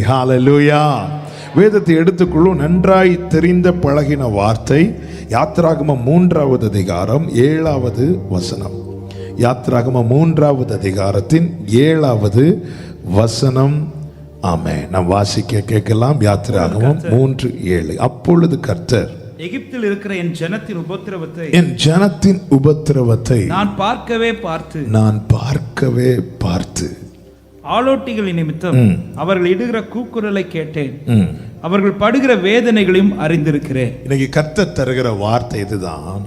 ஹல்லேலூயா. வேதத்தை எடுத்துக்கொள்ளும். நன்றாய் தெரிந்த பழகின வார்த்தை யாத்திராகமம் 3வது அதிகாரம் 7வது வசனம். யாத்திராகமம் 3வது அதிகாரத்தின் 7வது வசனம். ஆமென். நாம் வாசிக்க கேட்கலாம். யாத்திராகமம் 3:7. அப்பொழுது கர்த்தர் எகிப்தில் இருக்கிற என் ஜனத்தின் உபத்திரவத்தை நான் பார்க்கவே பார்த்து ஆளோட்டிகளின் நிமித்தம் அவர்கள் இடுகிற கூக்குரலை கேட்டேன், அவர்கள் படுகிற வேதனைகளையும் அறிந்திருக்கிறேன். இன்னைக்கு கர்த்தர் தருகிற வார்த்தை இதுதான்.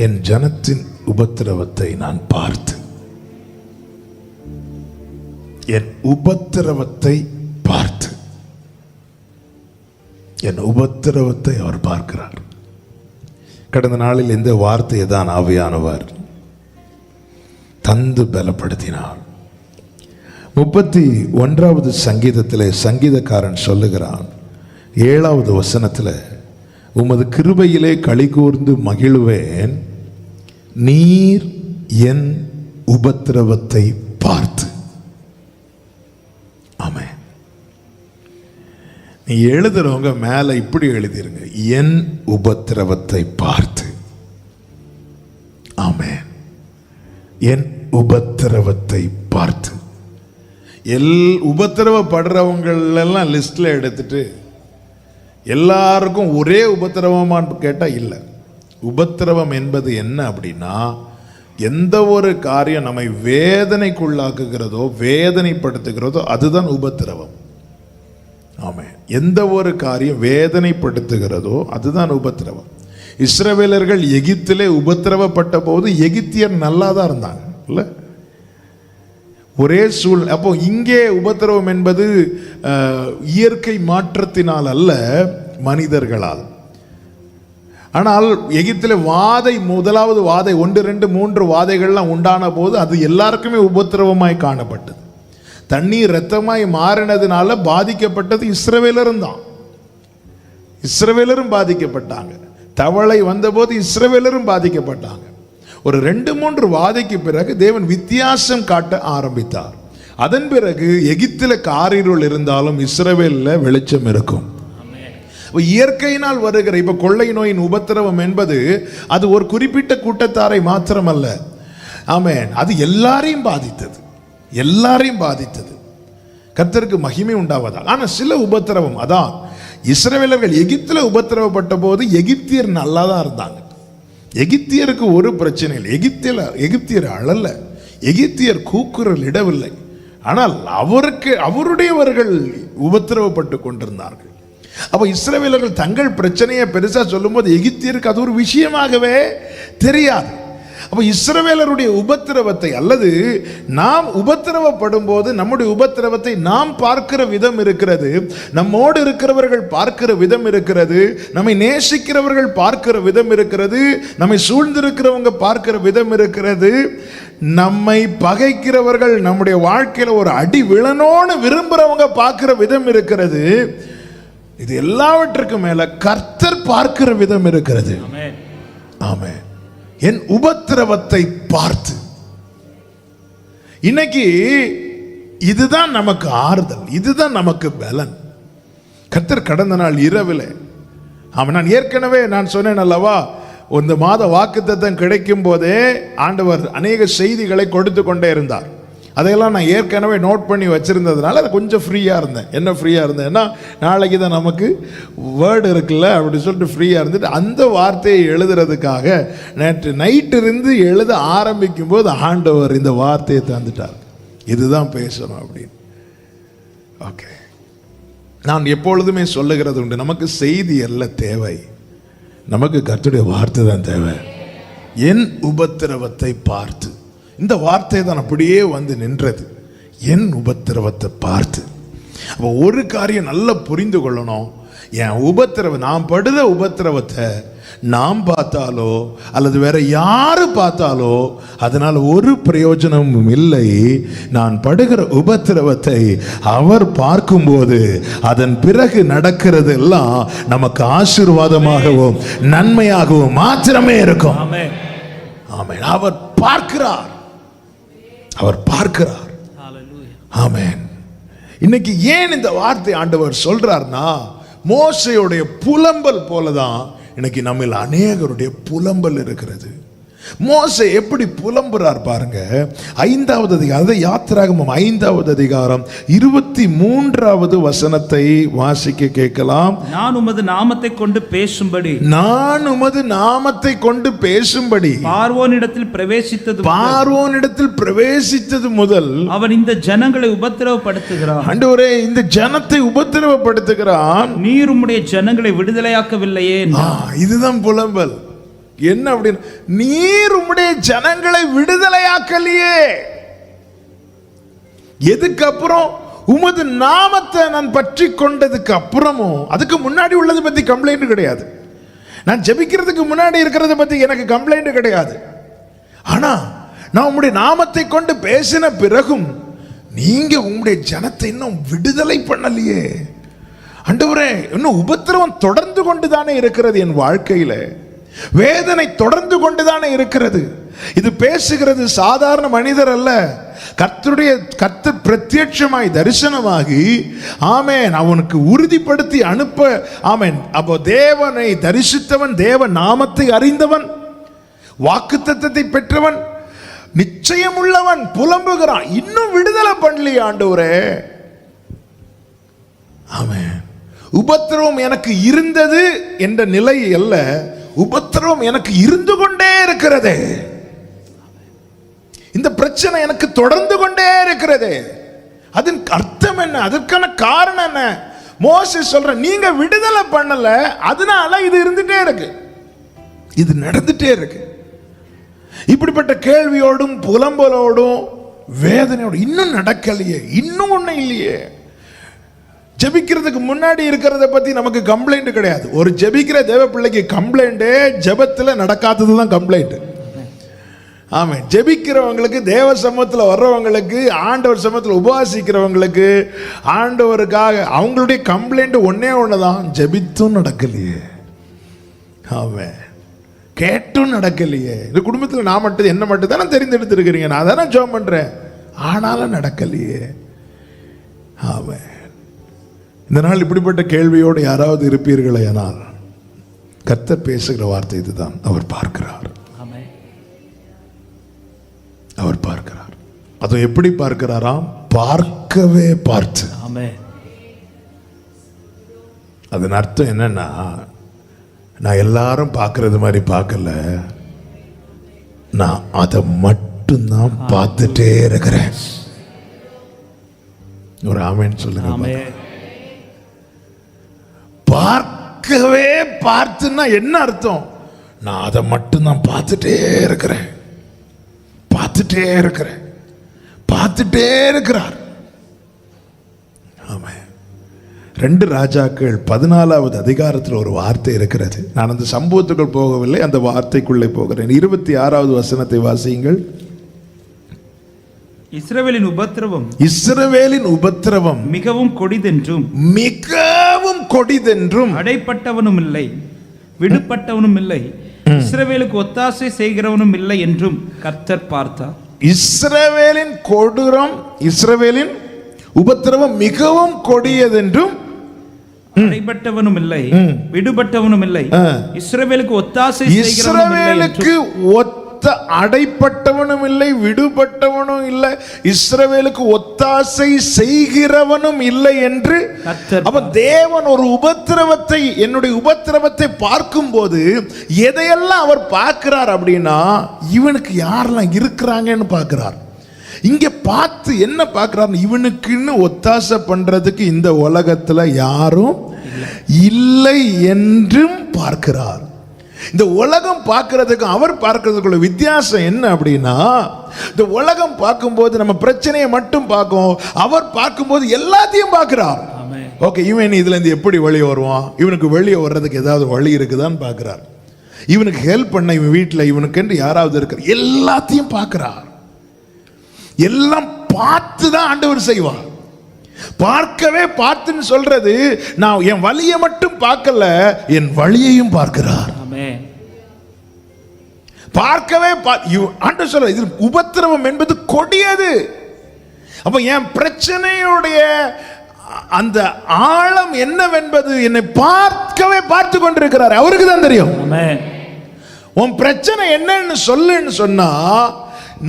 என் ஜனத்தின் உபத்திரவத்தை நான் பார்த்து, என் உபத்திரவத்தை பார்த்து, என் உபத்திரவத்தை அவர் பார்க்கிறார். கடந்த நாளில் இந்த வார்த்தையை தான் ஆவியானவர் தந்து பலப்படுத்தினார். 31வது சங்கீதத்திலே சங்கீதக்காரன் சொல்லுகிறான், 7வது வசனத்தில், உமது கிருபையிலே களிகூர்ந்து மகிழ்வேன், நீர் என் உபத்திரவத்தை பார்த்து. ஆமென். நீ எழுதுறவங்க மேல இப்படி எழுதிருங்க, என் உபத்திரவத்தை பார்த்து. ஆமென். என் உபத்திரவத்தை பார்த்து. உபத்திரவப்படுறவங்களெல்லாம் லிஸ்ட்ல எடுத்துட்டு எல்லாருக்கும் ஒரே உபத்திரவமான்னு கேட்டா இல்லை. உபத்திரவம் என்பது என்ன அப்படின்னா, எந்த ஒரு காரியம் நம்மை வேதனைக்குள்ளாக்குகிறதோ வேதனைப்படுத்துகிறதோ அதுதான் உபத்திரவம். ஆமென். எந்த ஒரு காரியம் வேதனைப்படுத்துகிறதோ அதுதான் உபத்திரவம். இஸ்ரவேலர்கள் எகிப்திலே உபத்திரவப்பட்ட போது எகிப்தியர் நல்லா தான் இருந்தாங்க இல்ல, ஒரே சூழ். அப்போ இங்கே உபத்திரவம் என்பது இயற்கை மாற்றத்தினால் அல்ல, மனிதர்களால். ஆனால் எகிப்திலே முதலாவது வாதை 1, 2, 3 வாதைகள்லாம் உண்டான போது அது எல்லாருக்குமே உபத்திரவமாய் காணப்பட்டது. தண்ணீர் இரத்தமாய் மாறினதுனால பாதிக்கப்பட்டது இஸ்ரவேலரும் தான். இஸ்ரவேலரும் பாதிக்கப்பட்டாங்க. தவளை வந்தபோது இஸ்ரவேலரும் பாதிக்கப்பட்டாங்க. ஒரு 2-3 வாதைக்கு பிறகு தேவன் வித்தியாசம் காட்ட ஆரம்பித்தார். அதன் பிறகு எகிப்தில காரிருள் இருந்தாலும் இஸ்ரவேல்ல வெளிச்சம் இருக்கும். இயற்கையினால் வருகிற இப்ப கொள்ளை நோயின் உபத்திரவம் என்பது அது ஒரு குறிப்பிட்ட கூட்டத்தாரை மாத்திரமல்ல. ஆமென். அது எல்லாரையும் பாதித்தது. கர்த்தருக்கு மகிமை உண்டாவதாக. ஆனா சில உபத்திரவம், அதான் இஸ்ரவேலர்கள் எகிப்தில உபத்திரவப்பட்ட போது எகிப்தியர் நல்லா தான் இருந்தாங்க. எகிப்தியருக்கு ஒரு பிரச்சனை இல்லை. எகிப்தியர் அழல, எகிப்தியர் கூக்குரல் இடவில்லை. ஆனால் அவருடையவர்கள் உபத்திரவப்பட்டு கொண்டிருந்தார்கள். அப்ப இஸ்ரவேலர்கள் தங்கள் பிரச்சனையை பெருசா சொல்லும் போது எகிப்தியருக்கு அது ஒரு விஷயமாகவே தெரியாது. அப்ப இஸ்ரவேலருடைய உபத்திரவத்தை, அல்லது நாம் உபத்திரவப்படும் போது நம்முடைய உபத்திரவத்தை நாம் பார்க்கிற விதம் இருக்கிறது, நம்மோடு இருக்கிறவர்கள் பார்க்கிற விதம் இருக்கிறது, நம்மை நேசிக்கிறவர்கள் பார்க்கிற விதம் இருக்கிறது, நம்மை சூழ்ந்திருக்கிறவங்க பார்க்கிற விதம் இருக்கிறது, நம்மை பகைக்கிறவர்கள் நம்முடைய வாழ்க்கையில ஒரு அடி விழணும்னு விரும்புறவங்க பார்க்கிற விதம் இருக்கிறது. இது எல்லாவற்றுக்கும் மேல கர்த்தர் பார்க்கிற விதம் இருக்கிறது. ஆமென். என் உபத்திரவத்தை பார்த்து. இன்னைக்கு இதுதான் நமக்கு ஆறுதல், இதுதான் நமக்கு பலன். கர்த்தர் கடந்த நாள் இரவில், நான் ஏற்கனவே சொன்னேன் அல்லவா, இந்த மாத வாக்குத்தத்தம் கிடைக்கும் போதே ஆண்டவர் அநேக செய்திகளை கொடுத்து கொண்டே இருந்தார். அதையெல்லாம் நான் ஏற்கனவே நோட் பண்ணி வச்சிருந்ததுனால அதை கொஞ்சம் ஃப்ரீயாக இருந்தேன். என்ன ஃப்ரீயாக இருந்தேன்னா, நாளைக்கு தான் நமக்கு வேர்டு இருக்குல்ல அப்படி சொல்லிட்டு ஃப்ரீயாக இருந்துட்டு அந்த வார்த்தையை எழுதுறதுக்காக நேற்று நைட்டு இருந்து எழுத ஆரம்பிக்கும் போது ஆண்டவர் இந்த வார்த்தையை தந்துட்டார், இதுதான் பேசணும் அப்படின்னு. ஓகே, நான் எப்பொழுதுமே சொல்லுகிறது உண்டு, நமக்கு செய்தி அல்ல தேவை, நமக்கு கர்த்தருடைய வார்த்தை தான் தேவை. என் உபத்திரவத்தை பார்த்து. இந்த வார்த்தை தான் அப்படியே வந்து நின்றது, என் உபத்திரவத்தை பார்த்து. அப்போ ஒரு காரியம் நல்லா புரிந்து கொள்ளணும், என் உபத்திரவம், நான் படுத உபத்திரவத்தை நாம் பார்த்தாலோ அல்லது வேற யாரு பார்த்தாலோ அதனால ஒரு பிரயோஜனமும் இல்லை. நான் படுகிற உபத்திரவத்தை அவர் பார்க்கும்போது அதன் பிறகு நடக்கிறது எல்லாம் நமக்கு ஆசீர்வாதமாகவும் நன்மையாகவும் மாத்திரமே இருக்கும். அவர் பார்க்கிறார். ஆமென். இன்னைக்கு ஏன் இந்த வார்த்தை ஆண்டவர் சொல்றார்னா, மோசையுடைய புலம்பல் போலதான் இன்னைக்கு நம்மில் அநேகருடைய புலம்பல் இருக்கிறது. மோசே எப்படி புலம்புறார் பாருங்க. 5வது அதிகாரம், யாத்திராகமம் 5வது அதிகாரம் 23வது வசனத்தை வாசிக்க கேட்கலாம். நான் உமது நாமத்தை கொண்டு பேசும்படி, நான் உமது நாமத்தை கொண்டு பேசும்படி பார்வோனிடத்தில் பிரவேசித்தது முதல் அவன் இந்த ஜனங்களை உபத்திரவப்படுத்துகிறான். ஆண்டவரே, இந்த ஜனத்தை உபத்திரவப்படுத்துகிறான், நீர் உம்முடைய ஜனங்களை விடுதலையாக்கவில்லையே. இதுதான் புலம்பல். என்ன அப்படின்னு, நீர் உம்முடைய ஜனங்களை விடுதலையாக்கலையே. எதுக்கு அப்புறம்? உமது நாமத்தை நான் பற்றி கொண்டதுக்கு அப்புறமும். அதுக்கு முன்னாடி உள்ளதை பத்தி கம்ப்ளைண்ட் கிடையாது. நான் ஜெபிக்கிறதுக்கு முன்னாடி இருக்கிறத பத்தி எனக்கு கம்ப்ளைண்ட் கிடையாது. ஆனா நான் உம்முடைய நாமத்தை கொண்டு பேசின பிறகும் நீங்க உம்முடைய ஜனத்தை இன்னும் விடுதலை பண்ணலையே. ஆண்டவரே, இன்னும் உபத்திரவம் தொடர்ந்து கொண்டுதானே இருக்கிறது, என் வாழ்க்கையில வேதனை தொடர்ந்து கொண்டுதானே இருக்கிறது. இது பேசுகிறது சாதாரண மனிதர் அல்ல, கர்த்தர் பிரத்யட்சமாய் தரிசனமாகி ஆமென் அவனுக்கு உறுதிப்படுத்தி அனுப்ப. ஆமென். அப்போ தேவனை தரிசித்தவன், தேவ நாமத்தை அறிந்தவன், வாக்குத்தத்தத்தை பெற்றவன், நிச்சயம் உள்ளவன் புலம்புகிறான், இன்னும் விடுதலை பண்ணலையே ஆண்டவரே. ஆமென். உபத்திரவம் எனக்கு இருந்தது என்ற நிலை அல்ல, உபத்திரவம் எனக்கு இருந்து கொண்டே இருக்கிறது. இந்த பிரச்சனை எனக்கு தொடர்ந்து கொண்டே இருக்கிறது. அதன் அர்த்தம் என்ன? அதற்கான காரணம் என்ன? மோசே சொல்ற, நீங்க விடுதலை பண்ணல, அதனால இது இருந்துட்டே இருக்கு, இது நடந்துட்டே இருக்கு. இப்படிப்பட்ட கேள்வியோடும் புலம்பலோடும் வேதனையோடும் இன்னும் நடக்கலையே, இன்னும் ஒண்ணு இல்லையே. ஜெபிக்கிறதுக்கு முன்னாடி இருக்கிறத பத்தி நமக்கு கம்ப்ளைண்ட் கிடையாது. ஒரு ஜெபிக்கிற தேவ பிள்ளைக்கு கம்ப்ளைண்ட் ஜெபத்துல நடக்காதது தான் கம்ப்ளைண்ட். ஆமா, ஜெபிக்கிறவங்களுக்கு, தேவ சமூகத்தில் வர்றவங்களுக்கு, ஆண்டவர் சமூகத்தில் உபவாசிக்கிறவங்களுக்கு, ஆண்டவருக்காக அவங்களுடைய கம்ப்ளைண்ட் ஒன்னே ஒண்ணுதான், ஜெபித்தும் நடக்கலையே. ஆமா, கேட்டும் நடக்கலையே. இந்த குடும்பத்தில் நான் மட்டும் என்ன மட்டும் தானே தெரிந்தெடுத்திருக்கிறீங்க, நான் தானே ஜெபம் பண்றேன், ஆனாலும் நடக்கலையே. ஆமா, இந்த நாள் இப்படிப்பட்ட கேள்வியோடு யாராவது இருப்பீர்களே ஆனால், கர்த்தர் பேசுகிற வார்த்தை இதுதான். அவர் பார்க்கிறார், அவர் பார்க்கிறார். அது எப்படி பார்க்கிறாராம்? பார்க்கவே பார்த்து. அதன் அர்த்தம் என்னன்னா, நான் எல்லாரும் பார்க்கறது மாதிரி பார்க்கல, நான் அதை மட்டும்தான் பார்த்துட்டே இருக்கிறேன். ஒரு ஆமென் சொல்லுங்க. பார்க்கவே பார்த்துன்னா என்ன அர்த்தம்? நான் அதை மட்டும் தான் பார்த்துட்டே இருக்கிறேன், பார்த்துட்டே இருக்கிறேன், பார்த்துட்டே இருக்கிறார். ஆமா, 2 ராஜாக்கள் 14வது அதிகாரத்தில் ஒரு வார்த்தை இருக்கிறது. நான் அந்த சம்பவத்துக்குள் போகவில்லை, அந்த வார்த்தைக்குள்ளே போகிறேன். 26வது வசனத்தை வாசியுங்கள். இஸ்ரவேலின் உபத்திரவம் மிகவும் கொடிதென்றும் அடைப்பட்டவனும் இல்லை, விடுபட்டவனும் இல்லை, இஸ்ரவேலுக்கு ஒத்தாசை செய்கிறவனும் இல்லை என்றும் கர்த்தர் பார்த்தார். இஸ்ரவேலின் உபத்திரவம் மிகவும் கொடியதென்றும் அடைபட்டவனும் இல்லை, விடுபட்டவனும் இல்லை, இஸ்ரவேலுக்கு ஒத்தாசை இஸ்ரவேலுக்கு அடைப்பட்டவனும் இல்லை, விடுபட்டவனும் இல்லை, இஸ்ரவேலுக்கு ஒத்தாசை செய்கிறவனும் இல்லை என்று. அப்ப தேவன் ஒரு உபத்திரவத்தை, என்னுடைய உபத்திரவத்தை பார்க்கும் போது எதையெல்லாம் அவர் பார்க்கிறார் அப்படின்னா, இவனுக்கு யாரெல்லாம் இருக்கிறாங்கன்னு பார்க்கிறார். இங்க பார்த்து என்ன பார்க்கிறார்? இவனுக்குன்னு ஒத்தாசை பண்றதுக்கு இந்த உலகத்துல யாரும் இல்லை என்றும் பார்க்கிறார். இந்த உலகம் பார்க்கிறதுக்கு அவர் பார்க்கிறதுக்குள்ள வித்தியாசம் என்ன அப்படின்னா, இந்த உலகம் பார்க்கும்போது நம்ம பிரச்சனையை மட்டும் பார்க்கும், அவர் பார்க்கும்போது எல்லாத்தையும் பார்க்கிறார். ஓகே, இவன் இதுல இருந்து எப்படி வெளியே வருவான், இவனுக்கு வெளியே வர்றதுக்கு ஏதாவது வழி இருக்குதான்னு பார்க்கிறார். இவனுக்கு ஹெல்ப் பண்ண இவன் வீட்டில் இவனுக்கு என்று யாராவது இருக்கிற, எல்லாத்தையும் பார்க்கிறார். எல்லாம் பார்த்து தான் ஆண்டவர் செய்வார். பார்க்கவே பார்த்துன்னு சொல்றது, நான் என் வழியை மட்டும் பார்க்கல, என் வழியையும் பார்க்கிறார். பார்க்கவே ஆண்டவர் சொல்ற, இது உபத்திரவம் என்பது கொடியது. அப்ப என் பிரச்சனையுடைய அந்த ஆழம் என்னவென்பது என்னை பார்த்து கொண்டிருக்கிறார். அவருக்கு தான் தெரியும். உன் பிரச்சனை என்னன்னு சொல்லுன்னு சொன்னா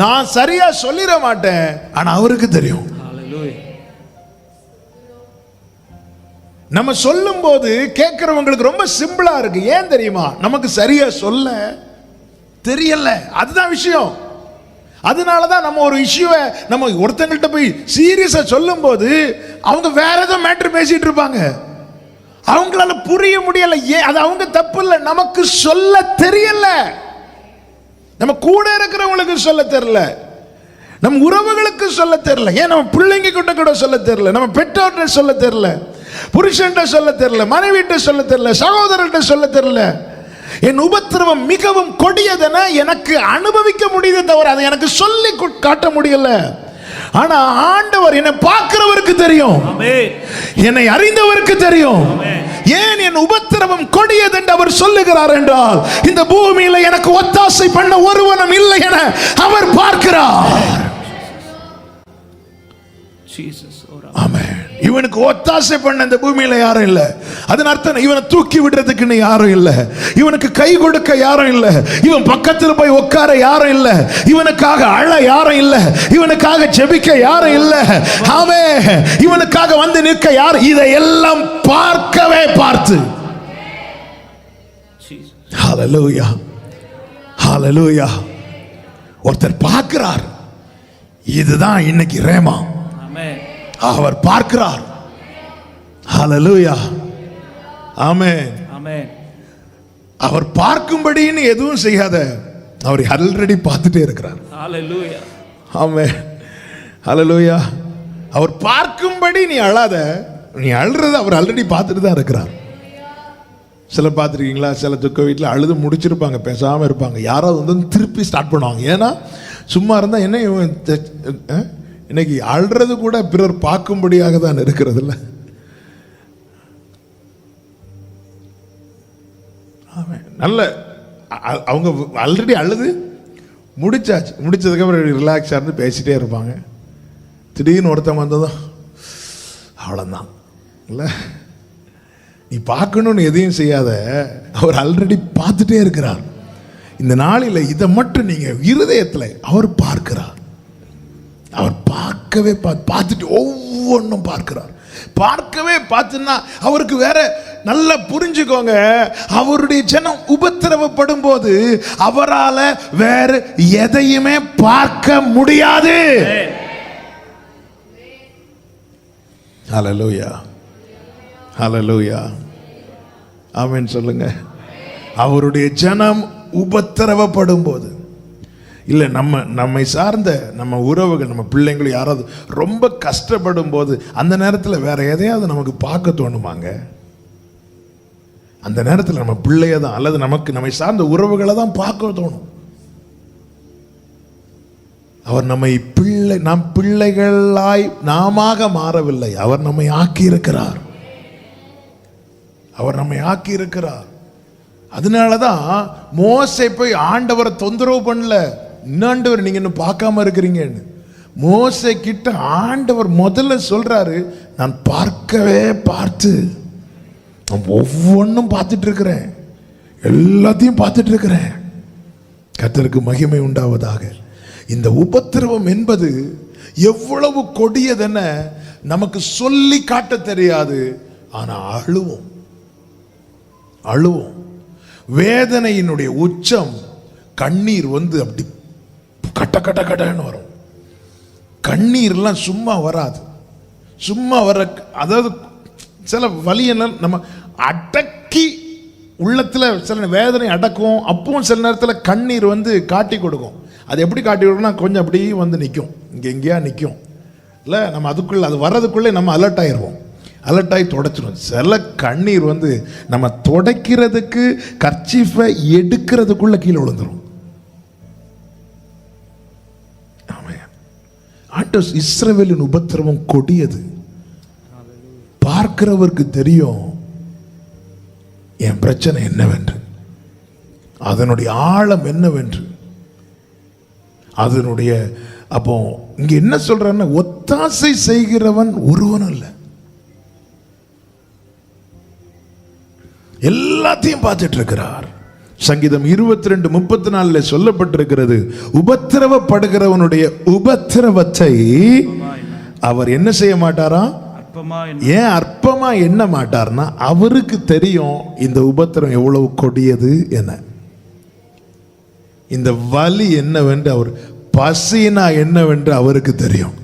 நான் சரியா சொல்லிட மாட்டேன், ஆனா அவருக்கு தெரியும். நம்ம சொல்லும் போது கேட்கிறவங்களுக்கு ரொம்ப சிம்பிளா இருக்கு. ஏன் தெரியுமா? நமக்கு சரியா சொல்ல தெரியல, அதுதான் விஷயம். அதனாலதான் நம்ம ஒரு இஷ்யூவை நம்ம ஒருத்தங்கள்ட்ட போய் சீரியஸா சொல்லும் போது அவங்க வேற ஏதோ மேட்டர் பேசிட்டு இருப்பாங்க, அவங்களால புரிய முடியல. ஏன்? அது அவங்க தப்பு இல்லை, நமக்கு சொல்ல தெரியல. நம்ம கூட இருக்கிறவங்களுக்கு சொல்ல தெரியல, நம்ம உறவுகளுக்கு சொல்ல தெரியல, ஏன் நம்ம பிள்ளைங்க கிட்ட கூட சொல்ல தெரியல, நம்ம பெற்றோர்கிட்ட சொல்ல தெரியல, புருஷன்கிட்ட சொல்ல தெரியல, மனைவிட்ட சொல்ல தெரியல, சகோதரர்கிட்ட சொல்ல தெரியல. என் உபத்திரவம் மிகவும் கொடியதென எனக்கு அனுபவிக்க முடியுதே தவிர அதை எனக்கு சொல்லி காட்ட முடியல. ஆனா ஆண்டவர் என்னை பார்க்கிறவருக்கு தெரியும், என்னை அறிந்தவருக்கு தெரியும். ஏன் என் உபத்திரவம் கொடியது என்று அவர் சொல்லுகிறார் என்றால், இந்த பூமியில எனக்கு ஒத்தாசை பண்ண ஒருவனும் இல்லை என அவர் பார்க்கிறார். ஆமென். இவனுக்கு ஒத்தாசை பண்ண இந்த பூமியில யாரும் இல்ல. அதன் அர்த்தம் இவனை தூக்கி விடுறதுக்கு யாரும் இல்ல, இவனுக்கு கை கொடுக்க யாரும் இல்ல, இவன் பக்கத்தில் போய் உட்கார யாரும் இல்ல, இவனுக்காக அழ யாரும் இல்ல, இவனுக்காக ஜெபிக்க யாரும் இல்ல. ஆமென். இவனுக்காக வந்து நிற்க யார்? இதையெல்லாம் பார்க்கவே பார்த்து. ஹல்லேலூயா, ஹல்லேலூயா. ஒருத்தர் பார்க்கிறார். இதுதான் இன்னைக்கு ரேமா. அவர் பார்க்கிறார். ஹல்லேலூயா, ஆமென், ஆமென். அவர் பார்க்கும்படின்னு எதுவும் செய்யாத, அவர் ஆல்ரெடி பார்த்துட்டே இருக்கிறார். ஹல்லேலூயா, ஆமென், ஹல்லேலூயா. அவர் பார்க்கும்படி நீ அழாத, நீ அழுறது அவர் ஆல்ரெடி பார்த்துட்டு தான் இருக்கிறார். சில பார்த்துருக்கீங்களா? சில துக்க வீட்டில் அழுது முடிச்சிருப்பாங்க, பேசாமல் இருப்பாங்க. யாராவது வந்து திருப்பி ஸ்டார்ட் பண்ணுவாங்க. ஏன்னா சும்மா இருந்தால் என்ன, இன்னைக்கு அழுறது கூட பிறர் பார்க்கும்படியாக தான் இருக்கிறது இல்லை. நல்ல அவங்க ஆல்ரெடி அழுது முடிச்சாச்சு, முடிச்சதுக்கப்புறம் ரிலாக்ஸாக இருந்து பேசிட்டே இருப்பாங்க. திடீர்னு ஒருத்தன் வந்ததும் அவ்வளோதான் இல்லை. நீ பார்க்கணும்னு எதையும் செய்யாத, அவர் ஆல்ரெடி பார்த்துட்டே இருக்கிறார். இந்த நாளில் இதை மட்டும் நீங்கள் இருதயத்தில் அவர் பார்க்கிறார். அவர் பார்க்கவே பார்த்துட்டு ஒவ்வொன்றும் பார்க்கிறார். பார்க்கவே பார்த்துன்னா அவருக்கு வேற நல்லா புரிஞ்சுக்கோங்க, அவருடைய ஜனம் உபத்திரவப்படும் போது அவரால வேற எதையுமே பார்க்க முடியாது. ஹல்லேலூயா, ஹல்லேலூயா, ஆமென் சொல்லுங்க. அவருடைய ஜனம் உபத்திரவப்படும் போது, இல்லை நம்மை சார்ந்த நம்ம உறவுகள், நம்ம பிள்ளைங்களும் யாராவது ரொம்ப கஷ்டப்படும் போது அந்த நேரத்தில் வேற எதையாவது நமக்கு பார்க்க தோணுமாங்க? அந்த நேரத்தில் நம்ம பிள்ளைய தான் அல்லது நம்மை சார்ந்த உறவுகளை தான் பார்க்க தோணும். அவர் நாம் பிள்ளைகளாய் நாம மாறவில்லை, அவர் நம்மை ஆக்கி இருக்கிறார். அவர் நம்மை ஆக்கி இருக்கிறார். அதனாலதான் மோசே போய் ஆண்டவரை தொந்தரவு பண்ணல. இன்னாண்டவர் நீங்க இன்னும் பார்க்காம இருக்கிறீங்கன்னு மோசே கிட்ட ஆண்டவர் முதல்ல சொல்றாரு, நான் பார்க்கவே பார்த்து ஒவ்வொன்றும் பார்த்துட்டு இருக்கிறேன், எல்லாத்தையும் பார்த்துட்டு இருக்கிறேன். கர்த்தருக்கு மகிமை உண்டாவதாக. இந்த உபத்திரவம் என்பது எவ்வளவு கொடியதென நமக்கு சொல்லி காட்ட தெரியாது. ஆனா அழுவோம், அழுவோம். வேதனையினுடைய உச்சம் கண்ணீர் வந்து அப்படி கட்ட கட்ட கட்டன்னு வரும். கண்ணீர்லாம் சும்மா வராது, சும்மா வர, அதாவது சில வலியெல்லாம் நம்ம அடக்கி உள்ளத்தில் சில வேதனை அடக்கும். அப்பவும் சில நேரத்தில் கண்ணீர் வந்து காட்டி கொடுக்கும். அது எப்படி காட்டி கொடுக்கும்னா கொஞ்சம் அப்படியே வந்து நிற்கும், இங்கே எங்கேயா நிற்கும் இல்லை. நம்ம அதுக்குள்ளே அது வர்றதுக்குள்ளே நம்ம அலர்ட் ஆயிடுவோம், அலர்ட் ஆகி தொடச்சிடும். சில கண்ணீர் வந்து நம்ம தொடக்கிறதுக்கு கர்ச்சீஃபை எடுக்கிறதுக்குள்ள கீழே விழுந்துடும். இஸ்ரவேலின் உபத்திரவம் கொடியது. பார்க்கிறவருக்கு தெரியும் என் பிரச்சனை என்னவென்று, அதனுடைய ஆழம் என்னவென்று. அதனுடைய அப்போ இங்க என்ன சொல்றாருன்னா, ஒத்தாசை செய்கிறவன் ஒருவனும் இல்லை. எல்லாத்தையும் பார்த்துட்டு இருக்கிறார். சங்கீதம் 22:34 சொல்லப்பட்டிருக்கிறது, உபத்திரவப்படுகிறவனுடைய உபத்திரவத்தை அவர் என்ன செய்ய மாட்டாரா? ஏன் அற்பமா எண்ண மாட்டார்னா, அவருக்கு தெரியும் இந்த உபத்திரம் எவ்வளவு கொடியது என. இந்த வலி என்னவென்று அவர், பசினா என்னவென்று அவருக்கு தெரியும்,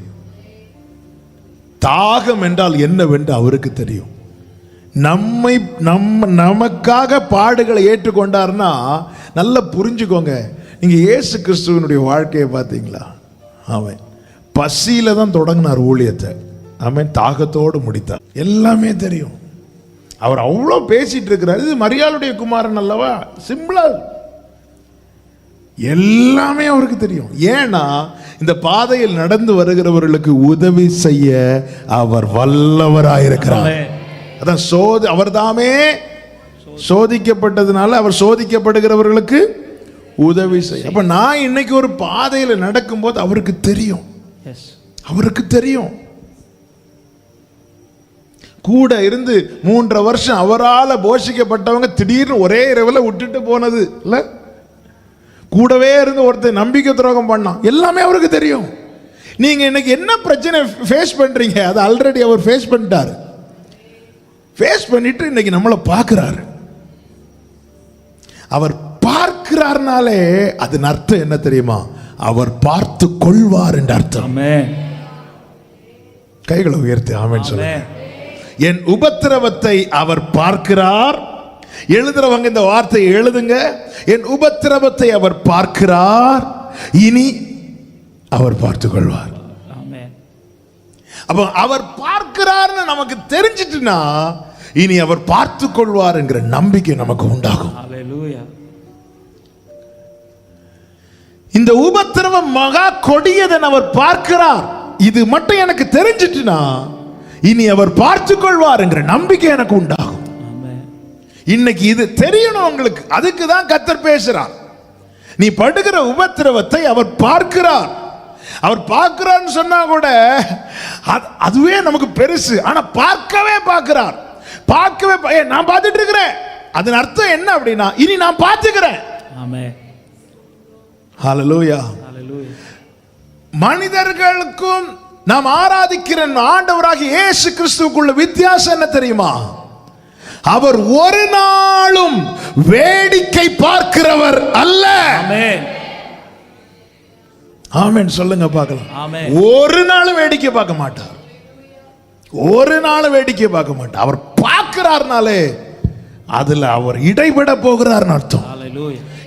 தாகம் என்றால் என்னவென்று அவருக்கு தெரியும். நமக்காக பாடுகளை ஏற்றுக்கொண்டார்னா நல்லா புரிஞ்சுக்கோங்க. நீங்க இயேசு கிறிஸ்துவனுடைய வாழ்க்கையை பார்த்தீங்களா? அவன் பசியில தான் தொடங்கினார் ஊழியத்தை, அவன் தாகத்தோடு முடித்தார். எல்லாமே தெரியும். அவர் அவ்வளோ பேசிட்டு இருக்கிறார். இது மரியாளுடைய குமாரன் அல்லவா? சிம்பிளா எல்லாமே அவருக்கு தெரியும். ஏன்னா இந்த பாதையில் நடந்து வருகிறவர்களுக்கு உதவி செய்ய அவர் வல்லவராயிருக்கிறார். அதான் அவர் தாமே சோதிக்கப்பட்டதுனால அவர் சோதிக்கப்படுகிறவர்களுக்கு உதவி செய்ய. அப்ப நான் இன்னைக்கு ஒரு பாதையில் நடக்கும்போது அவருக்கு தெரியும், அவருக்கு தெரியும். கூட இருந்து 3.5 வருஷம் அவரால் போஷிக்கப்பட்டவங்க திடீர்னு ஒரே இரவுல விட்டுட்டு போனது இல்ல, கூடவே இருந்து ஒருத்தர் நம்பிக்கை துரோகம் பண்ணான், எல்லாமே அவருக்கு தெரியும். நீங்க இன்னைக்கு என்ன பிரச்சனை ஃபேஸ் பண்றீங்க, அது ஆல்ரெடி அவர் ஃபேஸ் பண்ணிட்டாரு. ஃபேஸ் பண்ணிட்டு இன்னைக்கு நம்மளை பார்க்கிறாரு. அவர் பார்க்கிறார்னாலே அதன் அர்த்தம் என்ன தெரியுமா? அவர் பார்த்து கொள்வார் என்ற அர்த்தம். கைகளை உயர்த்தி ஆமென் சொல்லுங்க. என் உபத்திரவத்தை அவர் பார்க்கிறார். எழுதுறவங்க இந்த வார்த்தையை எழுதுங்க. என் உபத்திரவத்தை அவர் பார்க்கிறார், இனி அவர் பார்த்துக் கொள்வார். அப்ப அவர் பார்க்கிறார்னு நமக்கு தெரிஞ்சிட்டுனா இனி அவர் பார்த்துக் கொள்வார் என்கிற நம்பிக்கை நமக்கு உண்டாகும். இந்த உபத்திரவம் மகா கொடியதன் அவர் பார்க்கிறார், இது மட்டும் எனக்கு தெரிஞ்சிட்டுனா இனி அவர் பார்த்துக் கொள்வார் என்கிற நம்பிக்கை எனக்கு உண்டாகும். இன்னைக்கு இது தெரியணும் உங்களுக்கு. அதுக்கு தான் கர்த்தர் பேசுறார். நீ படுகிற உபத்திரவத்தை அவர் பார்க்கிறார். அவர் பார்க்கிறார்னு சொன்னா கூட அதுவே நமக்கு பெருசு. ஆனா பார்க்கவே பார்க்கிறார், பார்க்கவே நான் பார்த்துட்டு இருக்கிறேன். அதன் அர்த்தம் என்ன அப்படின்னா, இனி நான் பார்த்துக்கிறேன். ஆமென், ஹல்லேலூயா. மனிதர்களுக்கும் நாம் ஆராதிக்கிற ஆண்டவராகிய இயேசு கிறிஸ்துவுக்குள்ள வித்தியாசம் என்ன தெரியுமா? அவர் ஒரு நாளும் வேடிக்கை பார்க்கிறவர் அல்ல. ஆமென், ஆமென் சொல்லுங்க பார்க்கலாம். ஒரு நாளும் வேடிக்கை பார்க்க மாட்டார், ஒரு நாளும் வேடிக்கை பார்க்க மாட்டார். அவர் பார்க்கிறார்னாலே அதுல அவர் இடைபட போகிறார்னு அர்த்தம்.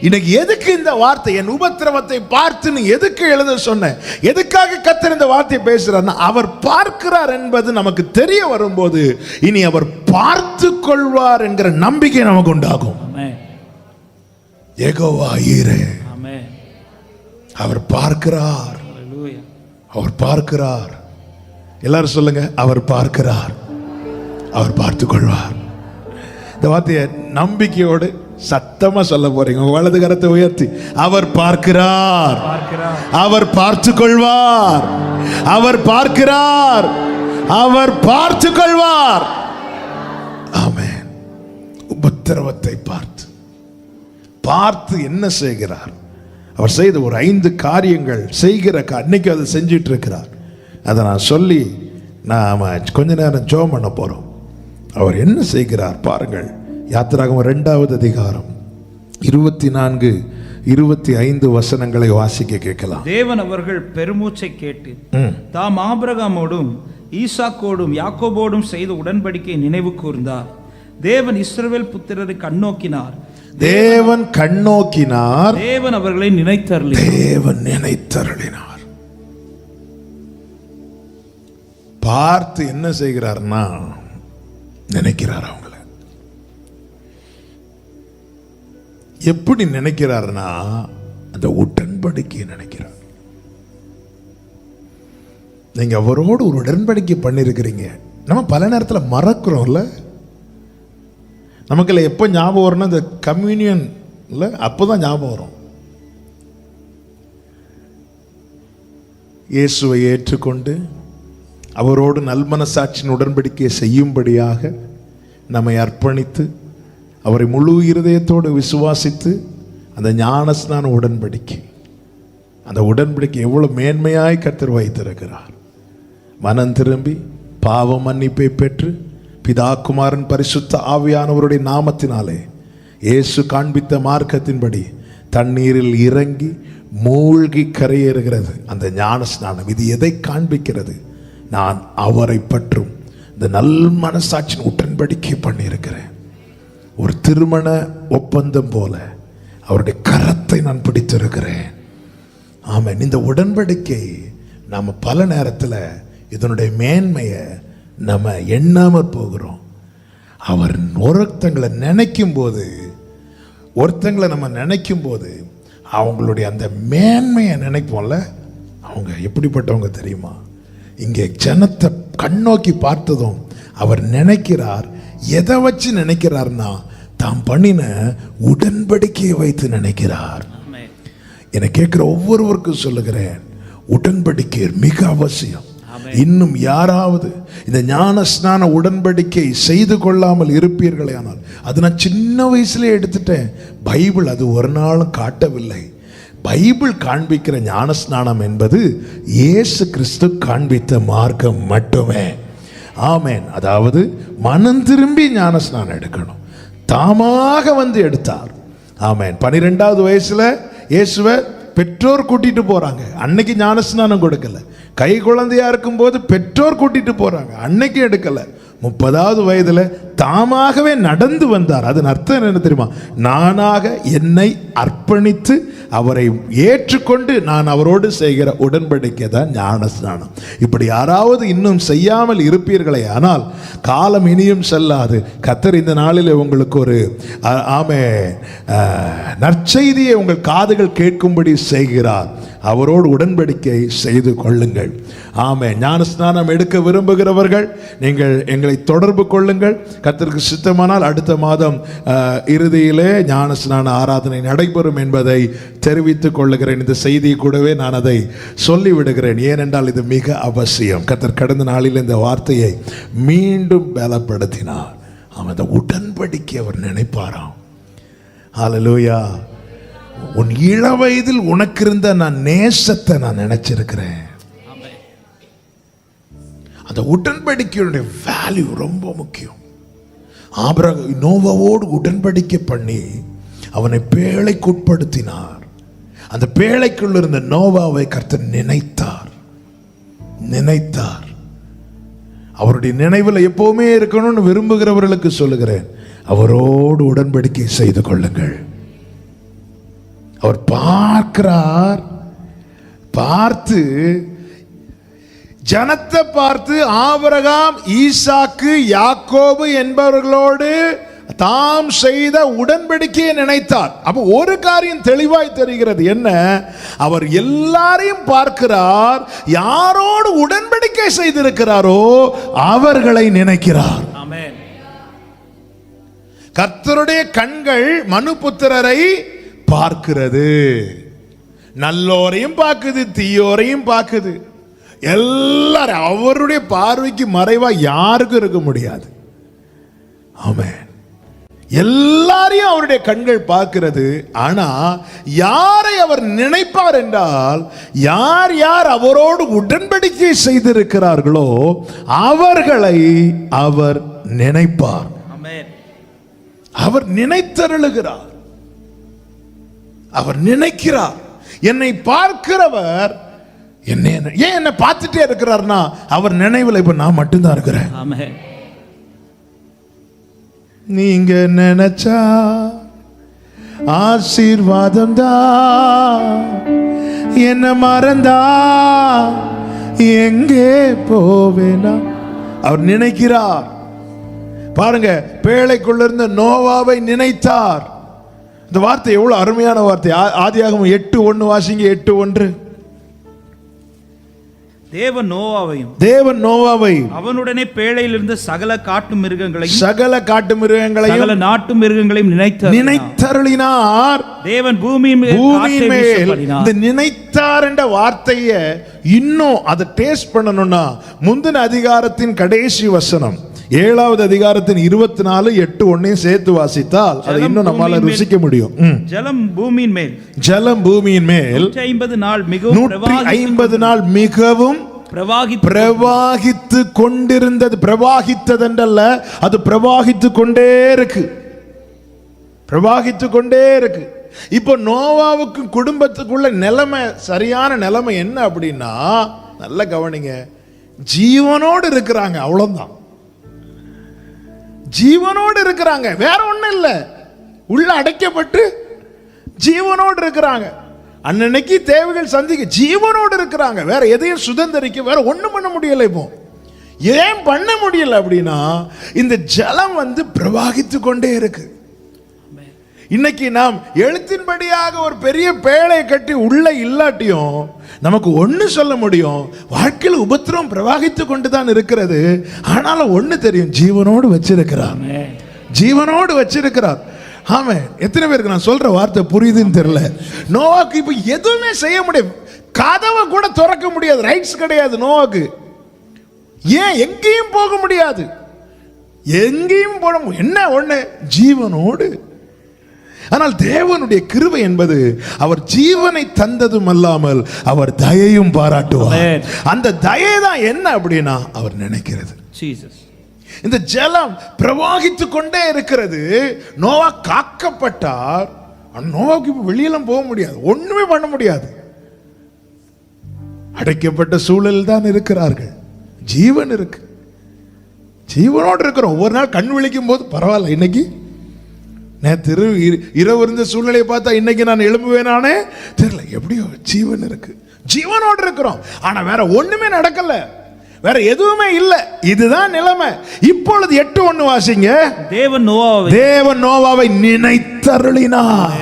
இன்னைக்கு எதுக்கு இந்த வார்த்தை, என் உபத்திரவத்தை பார்த்துன்னு எதுக்கு எழுத சொன்னேன்? எதுக்காக கர்த்தர் இந்த வார்த்தையை பேசுறாருன்னா, அவர் பார்க்கிறார் என்பது நமக்கு தெரிய வரும்போது இனி அவர் பார்த்து கொள்வார் என்கிற நம்பிக்கை நமக்கு உண்டாகும். யெகோவா ஈரே, அவர் பார்க்கிறார், அவர் பார்க்கிறார். எல்லாரும் சொல்லுங்க, அவர் பார்க்கிறார், அவர் பார்த்துக் கொள்வார். இந்த வார்த்தையை நம்பிக்கையோடு சத்தமா சொல்ல போறீங்க. வலது கரத்தை உயர்த்தி, அவர் பார்க்கிறார், அவர் பார்த்துக் கொள்வார், அவர் பார்க்கிறார், அவர் பார்த்துக் கொள்வார். ஆமென். உபத்திரவத்தை பார்த்து பார்த்து என்ன செய்கிறார்? அவர் செய்த ஒரு 5 காரியங்கள் செய்கிற அன்னைக்கு அதை செஞ்சிட்டு இருக்கிறார். அதை நான் சொல்லி நாம கொஞ்ச நேரம் ஜெபம் பண்ண போறோம். அவர் என்ன செய்கிறார் பாருங்கள். யாத்திராகமம் 2வது அதிகாரம் 24, 25 வசனங்களை வாசிக்க கேட்கலாம். தேவன் அவர்கள் பெருமூச்சை கேட்டு தாம் ஆபிரகாமோடும் ஈசாக்கோடும் யாக்கோபோடும் செய்த உடன்படிக்கை நினைவு கூர்ந்தார். தேவன் இஸ்ரவேல் புத்திரரை கண்ணோக்கினார், தேவன் கண்ணோக்கினார், தேவன் அவர்களை நினைத்தருளினார், தேவன் நினைத்தருளினார். பார்த்து என்ன செய்கிறார்னா நினைக்கிறார். அவங்கள எப்படி நினைக்கிறார்னா அந்த உடன்படிக்கையை நினைக்கிறார். நீங்க அவரோடு ஒரு உடன்படிக்கை பண்ணிருக்கிறீங்க. நம்ம பல நேரத்தில் மறக்கிறோம்ல. நமக்குள்ள எப்போ ஞாபகம் வரும்னா இந்த கம்யூனியன் இல்லை, அப்போதான் ஞாபகம் வரும். இயேசுவை ஏற்றுக்கொண்டு அவரோடு நல்மனசாட்சியின் உடன்படிக்கையை செய்யும்படியாக நம்மை அர்ப்பணித்து அவரை முழு இருதயத்தோடு விசுவாசித்து அந்த ஞானஸ்நான உடன்படிக்கை, அந்த உடன்படிக்கை எவ்வளவு மேன்மையாய் கர்த்தர் வைத்திருக்கிறார். மனம் திரும்பி பாவ மன்னிப்பை பெற்று பிதா குமாரன் பரிசுத்த ஆவியானவருடைய நாமத்தினாலே இயேசு காண்பித்த மார்க்கத்தின்படி தண்ணீரில் இறங்கி மூழ்கி கரையேறுகிறது அந்த ஞான ஸ்நானம். இது எதை காண்பிக்கிறது? நான் அவரை பற்றும் இந்த நல் மனசாட்சியின் உடன்படிக்கை பண்ணியிருக்கிறேன். ஒரு திருமண ஒப்பந்தம் போல அவருடைய கரத்தை நான் பிடித்திருக்கிறேன். ஆமென். இந்த உடன்படிக்கை நாம் பல நேரத்தில் இதனுடைய மேன்மையை நம்ம எண்ணாமல் போகிறோம். அவர் ஒருத்தங்களை நினைக்கும் போது அவங்களுடைய அந்த மேன்மையை நினைப்போம்ல. அவங்க எப்படிப்பட்டவங்க தெரியுமா? இங்கே ஜனத்தை கண்ணோக்கி பார்த்ததும் அவர் நினைக்கிறார். எதை வச்சு நினைக்கிறார்னா, தாம் பண்ணின உடன்படிக்கையை வைத்து நினைக்கிறார். என்னை கேட்கிற ஒவ்வொருவருக்கும் சொல்லுகிறேன், உடன்படிக்கை மிக அவசியம். இன்னும் யாராவது இந்த ஞான ஸ்நான உடன்படிக்கை செய்து கொள்ளாமல் இருப்பீர்களே ஆனால், அது நான் சின்ன வயசுல எடுத்துட்டேன். பைபிள் அது ஒரு நாளும் காட்டவில்லை. பைபிள் காண்பிக்கிற ஞான ஸ்நானம் என்பது இயேசு கிறிஸ்து காண்பித்த மார்க்கம் மட்டுமே. ஆமென். அதாவது மனம் திரும்பி ஞான ஸ்நானம் எடுக்கணும். தாமாக வந்து எடுத்தார். ஆமென். 12வது வயசுல இயேசுவை பெற்றோர் கூட்டிட்டு போறாங்க. அன்னைக்கு ஞானஸ்நானம் கொடுக்கல. கை குழந்தையா இருக்கும் போது பெற்றோர் கூட்டிட்டு போறாங்க, அன்னைக்கு எடுக்கல. 30வது வயதுல தாமாகவே நடந்து வந்தார். அதன் அர்த்தம் என்ன தெரியுமா? நானாக என்னை அர்ப்பணித்து அவரை ஏற்றுக்கொண்டு நான் அவரோடு செய்கிற உடன்படிக்கை தான் ஞானஸ்நானம். இப்படி யாராவது இன்னும் செய்யாமல் இருப்பீர்களே ஆனால் காலம் இனியும் செல்லாது. கர்த்தர் இந்த நாளில் உங்களுக்கு ஒரு நற்செய்தியை உங்கள் காதுகள் கேட்கும்படி செய்கிறார். அவரோடு உடன்படிக்கை செய்து கொள்ளுங்கள். ஆமென். ஞானஸ்நானம் எடுக்க விரும்புகிறவர்கள் நீங்கள் எங்களை தொடர்பு கொள்ளுங்கள். கர்த்தருக்கு சித்தமானால் அடுத்த மாதம் இறுதியிலே ஞானஸ்நான ஆராதனை நடைபெறும் என்பதை தெரிவித்துக் கொள்ளுகிறேன். இந்த செய்தியை கூடவே நான் அதை சொல்லிவிடுகிறேன். ஏனென்றால் இது மிக அவசியம். கர்த்தர் கடந்த நாளில் இந்த வார்த்தையை மீண்டும் பலப்படுத்தினார். அந்த உடன்படிக்கை அவர் நினைப்பாராம். ஹல்லேலூயா. உன் இள வயதில் உனக்கு இருந்த நான் நேசத்தை நான் நினைச்சிருக்கிறேன். அந்த உடன்படிக்கையுடைய வேல்யூ ரொம்ப முக்கியம். ஆபிரகாம் நோவாவோடு உடன்படிக்கை பண்ணி அவனை பேழைக்கு உட்படுத்தினார். அந்த பேழைக்குள்ள இருந்த நோவாவை கர்த்தர் நினைத்தார். அவருடைய நினைவில் எப்பவுமே இருக்கணும்னு விரும்புகிறவர்களுக்கு சொல்லுகிறேன், அவரோடு உடன்படிக்கை செய்து கொள்ளுங்கள். அவர் பார்க்கிறார். பார்த்து ஜனத்தை பார்த்து ஆபிரகாம், ஈசாக்கு, யாக்கோபு என்பவர்களோடு தாம் செய்த உடன்படிக்கையை நினைத்தார். அப்ப ஒரு காரியம் தெளிவாய் தெரிகிறது. என்ன? அவர் எல்லாரையும் பார்க்கிறார். யாரோடு உடன்படிக்கை செய்திருக்கிறாரோ அவர்களை நினைக்கிறார். ஆமென். கர்த்தருடைய கண்கள் மனுபுத்திரரை பார்க்கிறது. நல்லோரையும் பார்க்குது, தீயோரையும் பார்க்குது. எல்லாரும் அவருடைய பார்வைக்கு மறைவா யாருக்கும் இருக்க முடியாது. ஆமென். எல்லாரையும் அவருடைய கண்கள் பார்க்கிறது. ஆனா யாரை அவர் நினைப்பார் என்றால், யார் யார் அவரோடு உடன்படிக்கை செய்திருக்கிறார்களோ அவர்களை அவர் நினைப்பார். அவர் நினைத்தருளுகிறார். அவர் நினைக்கிறார். என்னை பார்க்கிறவர் என்னை பார்த்துட்டே இருக்கிறார்னா அவர் நினைவில் இப்ப நான் மட்டும்தான் இருக்கிறேன். நீங்க நினைச்சா ஆசீர்வாதம் தான், என்ன மறந்தா எங்கே போவேனா? அவர் நினைக்கிறார். பாருங்க, பேழைக்குள்ள இருந்த நோவாவை நினைத்தார். இந்த வார்த்தை எவ்வளவு அருமையான வார்த்தை. ஆதியாகமம் 8:1 வாசிங்க. 8:1. தேவன் நோவாவை அவனுடனே பேழையில் இருந்த சகல காட்டு மிருகங்களையும் சகல நாட்டு மிருகங்களையும் நினைத்தருளினார். தேவன் பூமியின் மேல் இந்த நினைத்தார் என்ற வார்த்தையை இன்னும் அதை டேஸ்ட் பண்ணணும்னா முந்தின அதிகாரத்தின் கடைசி வசனம் 7வது அதிகாரத்தின் 24 8 ஒன்னையும் சேர்த்து வாசித்தால் அதை இன்னும் நம்மால ருசிக்க முடியும். ஜலம் பூமியின் மேல், ஜலம் பூமியின் மேல் 150 நாள் மிகவும் 150 நாள் மிகவும் பிரவாகித்து கொண்டிருந்தது. பிரவாகித்ததென்றல்ல, அது பிரவாகித்து கொண்டே இருக்கு, பிரவாகித்து கொண்டே இருக்கு. இப்போ நோவாவுக்கு குடும்பத்துக்குள்ள நிலைமை, சரியான நிலைமை என்ன அப்படின்னா, நல்ல கவனிங்க, ஜீவனோடு இருக்கிறாங்க, அவ்வளவுதான். ஜீவனோடு இருக்கிறாங்க, வேற ஒண்ணும் இல்லை. உள்ள அடைக்கப்பட்டு ஜீவனோடு இருக்கிறாங்க. அன்னைக்கு தேவைகள் சந்திக்க ஜீவனோடு இருக்கிறாங்க. வேற எதையும் சுதந்திரிக்க வேற ஒண்ணும் பண்ண முடியல. இப்போ ஏன் பண்ண முடியல அப்படின்னா, இந்த ஜலம் பிரவாகித்து கொண்டே இருக்கு. இன்னைக்கு நாம் எழுத்தின்படியாக ஒரு பெரிய பேழை கட்டி உள்ள இல்லாட்டியும் நமக்கு ஒண்ணு சொல்ல முடியும், வாழ்க்கையில் உபத்திரம் பிரவாகித்து கொண்டுதான் இருக்கிறது. ஆனாலும் ஒண்ணு தெரியும், ஜீவனோடு வச்சிருக்கிறார், ஜீவனோடு வச்சிருக்கிறார். ஆமா, எத்தனை பேருக்கு நான் சொல்ற வார்த்தை புரியுதுன்னு தெரியல. நோவாக்கு இப்ப எதுவுமே செய்ய முடியாது, கதவை கூட திறக்க முடியாது, ரைட்ஸ் கிடையாது நோவாக்கு. ஏன் எங்கேயும் போக முடியாது, எங்கேயும் போட என்ன ஒண்ணு, ஜீவனோடு. ஆனால் தேவனுடைய கிருபை என்பது அவர் ஜீவனை தந்ததும் அல்லாமல் அவர் தயையும் பாராட்டுவார். அந்த தயை தான் என்ன அப்படின்னா, அவர் நினைக்கிறது. இந்த ஜலம் பிரவாகித்து கொண்டே இருக்கிறது. நோவா காக்கப்பட்டார். நோவாவுக்கு வெளியெல்லாம் போக முடியாது, ஒண்ணுமே பண்ண முடியாது. அடைக்கப்பட்ட சூழல் தான் இருக்கிறார்கள். ஜீவன் இருக்கு, ஜீவனோடு இருக்கிறோம். ஒவ்வொரு நாள் கண் விழிக்கும் போது பரவாயில்ல, இன்னைக்கு நேற்று இரவு இருந்த சூழ்நிலையை பார்த்தா இன்னைக்கு நான் எழும்புவேனானே தெரியல. எப்படியோ ஜீவன் இருக்கு, ஜீவனோடு இருக்கிறோம். ஆனா வேற ஒண்ணுமே நடக்கல, வேற எதுவுமே இல்ல. இதுதான் நிலைமை. இப்பொழுது 8:1 வாசிங்க. தேவன் நோவாவை நினைத்தருளினார்.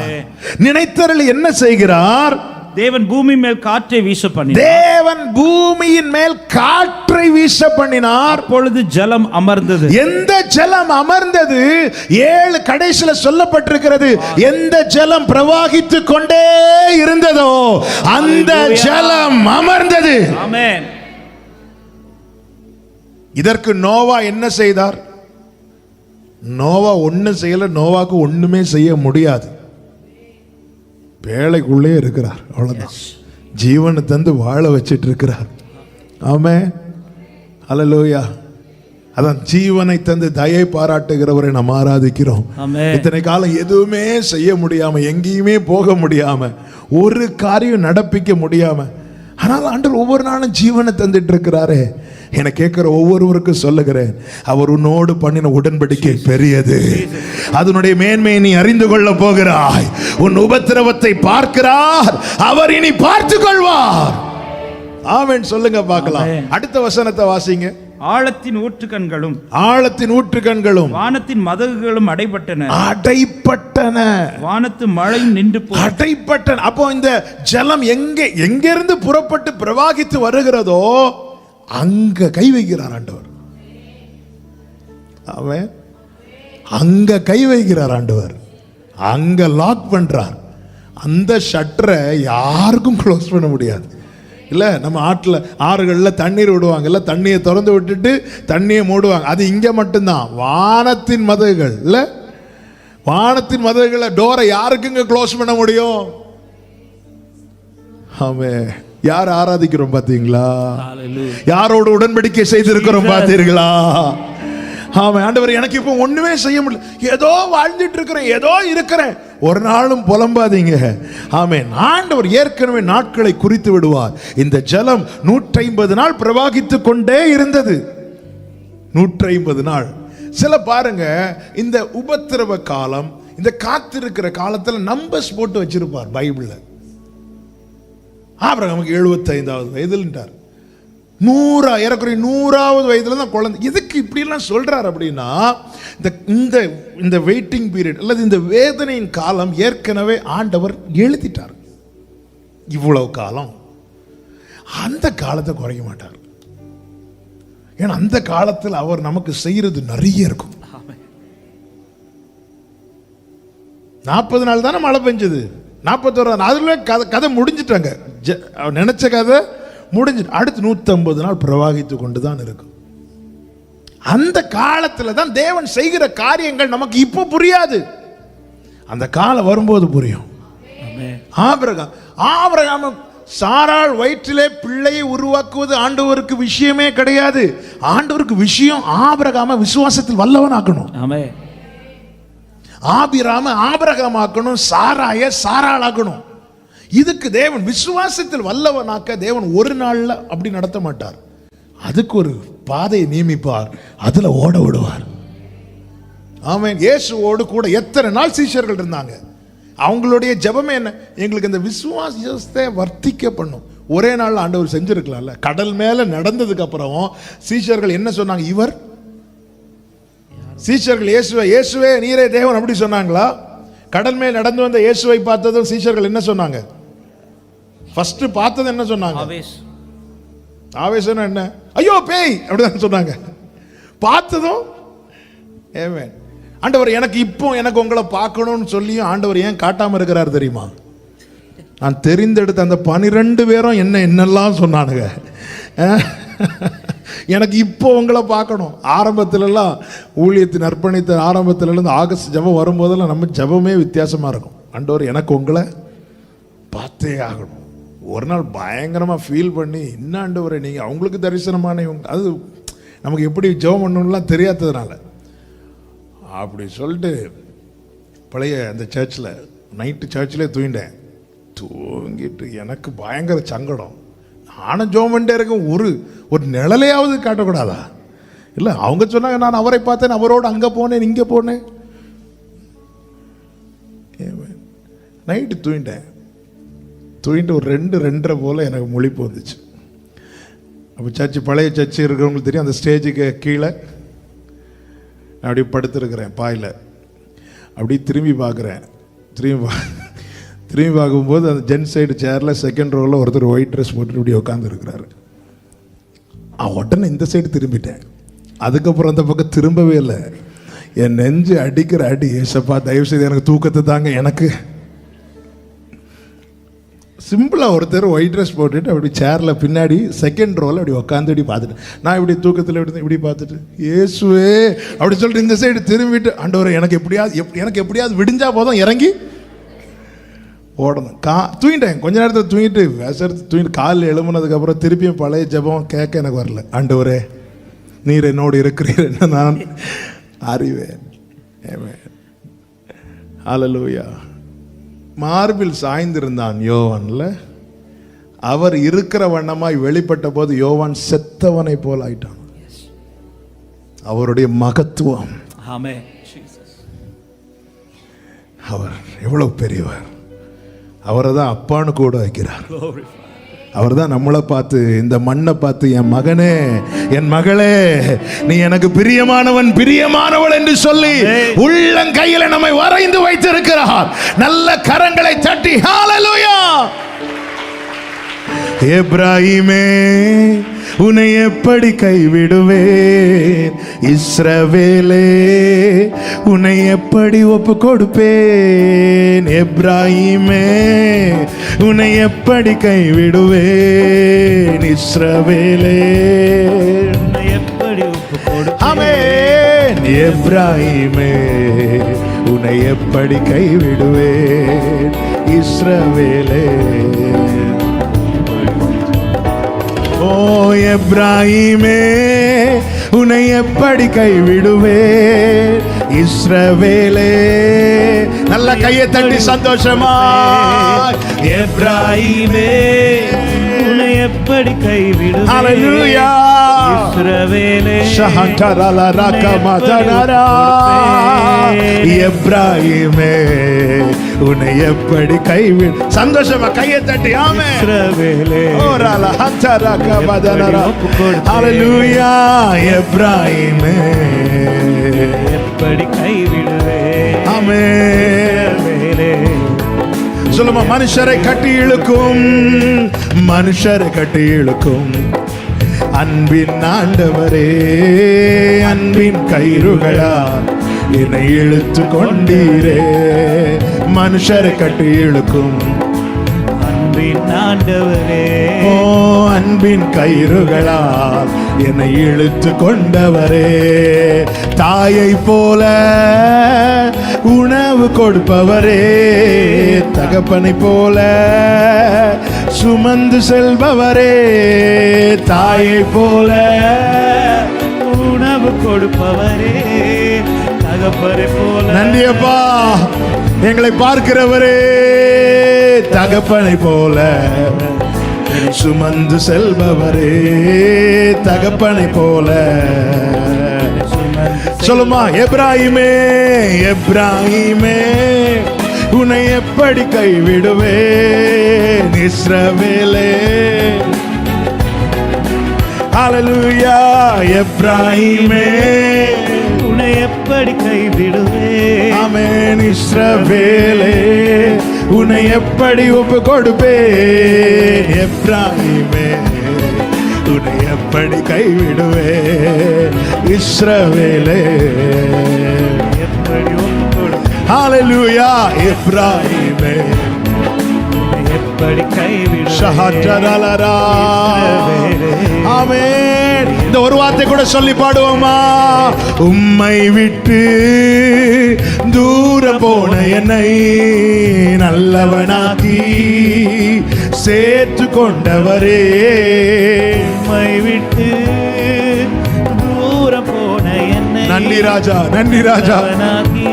நினைத்தருளி என்ன செய்கிறார்? தேவன் பூமி மேல் காற்றை வீச பண்ணினார். தேவன் பூமியின் மேல் காற்றை வீச பண்ணினார். அப்பொழுது ஜலம் அமர்ந்தது. எந்த ஜலம் அமர்ந்தது? 7 கடைசில சொல்லப்பட்டிருக்கிறது, எந்த ஜலம் பிரவாகித்து கொண்டே இருந்ததோ அந்த ஜலம் அமர்ந்தது. ஆமென். இதற்கு நோவா என்ன செய்தார்? நோவா ஒண்ணு செய்யல. நோவாக்கு ஒண்ணுமே செய்ய முடியாது. பேழைக்குள்ளே இருக்கிறார், அவ்வளவுதான். ஜீவனை தந்து வாழ வச்சிட்டு இருக்கிறார். ஆமென், ஹல்லேலூயா. அதான் ஜீவனை தந்து தயை பாராட்டுகிறவரை நாம் ஆராதிக்கிறோம். இத்தனை காலம் எதுவுமே செய்ய முடியாம, எங்கேயுமே போக முடியாம, ஒரு காரியம் நடப்பிக்க முடியாம, ஆனால் ஆண்டவர் ஒவ்வொரு நாளும் ஜீவனை தந்துட்டு இருக்கிறாரே. என கேட்கிற ஒவ்வொருவருக்கும் சொல்லுகிறேன், அவர் உன்னோடு பண்ணின உடன்படிக்கை பெரியது. அதனுடைய மேன்மையை நீ அறிந்து கொள்ள போகிறாய். உன் உபத்திரவத்தை பார்க்கிறார், அவர் இனி பார்த்து கொள்வார். ஆமென் சொல்லுங்க பார்க்கலாம். அடுத்த வசனத்தை வாசிங்க. ஆழத்தின் ஊற்றுக்கண்களும், ஆழத்தின் ஊற்றுக்கண்களும், வானத்தின் மதகுகளும் அடைபட்டன. அடைப்பட்டன. வானத்து மழையும் நின்று போய் அடைப்பட்டன. அப்போ இந்த ஜலம் எங்கிருந்து புறப்பட்டு பிரவாகித்து வருகிறதோ அங்க கை வைக்கிறார் ஆண்டவர். அவன் அங்க கை வைக்கிறார் ஆண்டவர், அங்க லாக் பண்றார். அந்த ஷட்டரை யாருக்கும் க்ளோஸ் பண்ண முடியாது. இல்ல நம்ம ஆறுகளில் தண்ணீர் விடுவாங்கல்ல, தண்ணியை திறந்து விட்டுட்டு தண்ணியை மூடுவாங்க. அது இங்க மட்டும்தான். வானத்தின் மதகுகள் இல்ல, வானத்தின் மதகுகளை டோரை யாருக்குங்க க்ளோஸ் பண்ண முடியும்? ஆமென். யார் ஆராதிக்கிறோம் பாத்தீங்களா? யாரோட உடன்படிக்கை செய்திருக்கிறோம் பார்த்தீர்களா? ஆமாம் ஆண்டவர், எனக்கு இப்போ ஒண்ணுமே செய்ய முடியல, ஏதோ வாழ்ந்துட்டு இருக்கிறேன், ஏதோ இருக்கிறேன். ஒரு நாளும் புலம்பாதீங்க. ஆமென். ஆண்டவர் ஏற்கனவே நாட்களை குறித்து விடுவார். இந்த ஜலம் 150 நாள் பிரவாகித்து கொண்டே இருந்தது. 150 நாள். சில பாருங்க, இந்த உபத்திரவ காலம், இந்த காத்திருக்கிற காலத்துல நம்பர்ஸ் போட்டு வச்சிருப்பார் பைபிள்ல. ஆபிரகாமுக்கு 75வது வயதுன்றார். 100வது வயதுல தான் குழந்தை. எதுக்கு இப்படி எல்லாம் சொல்றார் அப்படின்னா, இந்த வெயிட்டிங் பீரியட் அல்லது இந்த வேதனையின் காலம் ஏற்கனவே ஆண்டவர் எழுதிட்டார். இவ்வளவு காலம், அந்த காலத்தை குறைக்க மாட்டார். ஏன்னா அந்த காலத்தில் அவர் நமக்கு செய்யறது நிறைய இருக்கும். 40 நாள் தானே மழை பெஞ்சது, 41 அதுல கதை முடிஞ்சிட்டாங்க. நினைச்ச கதை முடிஞ்சு. அடுத்து 150 நாள் பிரவாகித்து கொண்டு தான் இருக்கும். அந்த காலத்துல தான் தேவன் செய்கிற காரியங்கள் நமக்கு இப்போ புரியாது, அந்த காலம் வரும்போது புரியும். ஆபிரகாம் சாராள் வயிற்றிலே பிள்ளையை உருவாக்குவது ஆண்டவருக்கு விஷயமே கிடையாது. ஆண்டவருக்கு விஷயம் ஆபிரகாம விசுவாசத்தில் வல்லவன் ஆக்கணும். ஆபிரகாம் ஆக்கணும், சாராய சாராள் ஆக்கணும். இதுக்கு தேவன் விசுவாசத்தில் வல்லவனாக்க தேவன் ஒரு நாள்ல அப்படி நடத்த மாட்டார். அதுக்கு ஒரு பாதையை நியமிப்பார், அதுல ஓட விடுவார். ஆமென். இயேசுவோடு கூட எத்தனை நாள் சீஷர்கள் இருந்தாங்க. அவங்களுடைய ஜெபமே என்ன? எங்களுக்கு இந்த விசுவாசத்தை வர்த்திக்க பண்ணும். ஒரே நாள் ஆண்டவர் செஞ்சிருக்கலாம்ல. கடல் மேல நடந்ததுக்கு அப்புறம் சீஷர்கள் என்ன சொன்னாங்க? இவர் சீஷர்கள் இயேசுவே நீரே தேவன் அப்படி சொன்னாங்களா? கடல் மேல் நடந்து வந்த இயேசுவை பார்த்ததும் சீஷர்கள் என்ன சொன்னாங்க? ஃபர்ஸ்ட் பார்த்தது என்ன சொன்னாங்க? ஆவேசம் என்ன? ஐயோ பேய் அப்படிதான் சொன்னாங்க. பார்த்ததும் ஆமென். ஆண்டவர் எனக்கு இப்போ எனக்கு உங்களை பார்க்கணும்னு சொல்லியும் ஆண்டவர் ஏன் காட்டாம இருக்கிறார் தெரியுமா? நான் தெரிந்தெடுத்த அந்த 12 பேரும் என்னெல்லாம் சொன்னானுங்க. எனக்கு இப்போ உங்களை பார்க்கணும். ஆரம்பத்திலலாம் ஊழியத்தின் அர்ப்பணித்த ஆரம்பத்திலேருந்து ஆகஸ்ட் ஜெபம் வரும்போதெல்லாம் நம்ம ஜெபமே வித்தியாசமாக இருக்கும். ஆண்டவர் எனக்கு உங்களை பார்த்தே ஆகணும். ஒரு நாள் பயங்கரமாக ஃபீல் பண்ணி, என்ன ஆண்டவரை நீங்கள் அவங்களுக்கு தரிசனமான அது நமக்கு எப்படி ஜெபம் பண்ணணும்லாம் தெரியாததுனால அப்படி சொல்லிட்டு பழைய அந்த சர்ச்சில் நைட்டு சர்ச்சில் தூங்கிட்டு எனக்கு பயங்கர சங்கடம். நானும் ஜெபம் பண்ணிட்டே இருக்கேன், ஒரு நிழலையாவது காட்டக்கூடாதா? இல்லை, அவங்க சொன்னாங்க நான் அவரை பார்த்தேன், அவரோடு அங்கே போனேன் இங்கே போனேன். நைட்டு தூங்கிட்டு ஒரு 2-2:30 போல் எனக்கு முழிப்பு வந்துச்சு. அப்போ சர்ச்சு பழைய சர்ச்சு இருக்கிறவங்களுக்கு தெரியும், அந்த ஸ்டேஜுக்கு கீழே நான் அப்படியே படுத்துருக்கிறேன் பாயில். அப்படி திரும்பி பார்க்குறேன். திரும்பி பார்க்கும்போது அந்த ஜென் சைடு சேரில் செகண்ட் ரோவில் ஒருத்தர் ஒயிட் ட்ரெஸ் போட்டு இப்படி உட்காந்துருக்கிறாரு. உடனே இந்த சைடு திரும்பிட்டேன். அதுக்கப்புறம் அந்த பக்கம் திரும்பவே இல்லை. என் நெஞ்சு அடிக்கிற அடி, ஏசப்பா தயவு செய்து எனக்கு தூக்கத்தை தாங்க. எனக்கு சிம்பிளாக ஒருத்தர் ஒயிட் ட்ரெஸ் போட்டுட்டு அப்படி சேரில் பின்னாடி செகண்ட் ரோவில் அப்படி உட்காந்து இப்படி பார்த்துட்டு, நான் இப்படி தூக்கத்தில் இப்படி பார்த்துட்டு இயேசுவே அப்படி சொல்லிட்டு இந்த சைடு திரும்பிட்டு, ஆண்டவரே எனக்கு எப்படியாவது விடிஞ்சா போதும் இறங்கி ஓடணும். தூங்கிட்டேன். கொஞ்ச நேரத்தில் தூங்கிட்டு காலில் எழும்புனதுக்கப்புறம் திருப்பியும் பழைய ஜெபம் கேட்க எனக்கு வரல. ஆண்டவரே நீர் என்னோடு இருக்கிறீர் என்ன நான் அறிவேன். ஹல்லேலூயா. மார்பில் சாய்ந்திருந்தான் யோவான்ல. அவர் இருக்கிற வண்ணமாய் வெளிப்பட்ட போது யோவான் செத்தவனை போல் ஆயிட்டான். அவருடைய மகத்துவம், அவர் எவ்வளவு பெரியவர். அவரை தான் அப்பான்னு கூட வைக்கிறார். அவர் தான் நம்மளை பார்த்து, இந்த மண்ணை பார்த்து, என் மகனே என் மகளே நீ எனக்கு பிரியமானவள் என்று சொல்லி உள்ளங்கையில நம்மை வரைந்து வைத்திருக்கிறார். நல்ல கரங்களை தட்டி ஹல்லேலூயா. எப்ராஹிமே உன்னை எப்படி கைவிடுவேன், இஸ்ரவேலே உன்னை எப்படி ஒப்பு கொடுப்பேன். எப்ராஹிமே உன்னை எப்படி கைவிடுவேன், இஸ்ரவேலே உன்னை எப்படி ஒப்பு கொடுப்பேன். ஆமென். எப்ராஹிமே உன்னை எப்படி கைவிடுவேன், இஸ்ரவேலே. ஓ எப்ராஹிமே உன்னை எப்படி கைவிடுவேன், இஸ்ரவேலே. நல்ல கையை தட்டி சந்தோஷமா, எப்ராஹிமே உன்னை எப்படி கைவிடுவேன், ஹல்லேலூயா. இஸ்ரவேலே ஷஹந்தரல ரகமதனரா. எப்ராஹிமே உன்னை எப்படி கைவிடு. சந்தோஷமா கையை தட்டி ஆமென். இஸ்ரவேலே ஓரல ஹந்தரா கமதனரா. ஹல்லேலூயா. எப்ராஹிமே எப்படி கைவிடுவேன், ஆமென். சொல்லுமா, மனுஷரை கட்டி இழுக்கும் அன்பின் ஆண்டவரே, அன்பின் கயிறுகளா என்னை இழுத்து கொண்டீரே. மனுஷரை கட்டி இழுக்கும் அன்பின் ஆண்டவரே, ஓ அன்பின் கயிறுகளால் என்னை இழுத்து கொண்டவரே, தாயை போல உணவு கொடுப்பவரே, தகப்பனை போல சுமந்து செல்பவரே, தாயை போல உணவு கொடுப்பவரே, தகப்பரை போல. நன்றியப்பா, எங்களை பார்க்கிறவரே, தகப்பனை போல சுமந்து செல்பவரே, தகப்பனை போல. சொல்லுமா, எப்ராஹிமே எப்ராஹிமே உன்னை எப்படி கைவிடுவேன், இஸ்ரவேலே. ஹல்லேலூயா, எப்ராஹிமே உன்னை எப்படி கைவிடுவேன், ஆமென். இஸ்ரவேலே உன்னை எப்படி ஒப்பு கொடுப்பேன், எப்ராஹிமே உன்னை எப்படி கைவிடுவேன், இஸ்ரவேலே எப்படி ஒப்பு கொடுப்பேன், ஹல்லேலூயா, எப்ராஹிமே எப்படி கைவிடுவேன். ஷஹஜரலரா. ஆமென். இந்த ஒரு வார்த்தை கூட சொல்லி பாடுவோமா? உம்மை விட்டு தூர போன என்னை நல்லவனாக்கி சேர்த்து கொண்டவரே, உம்மை விட்டு தூர போன என்னை நன்றி ராஜா, நன்றி ராஜா, நல்லவனாக்கி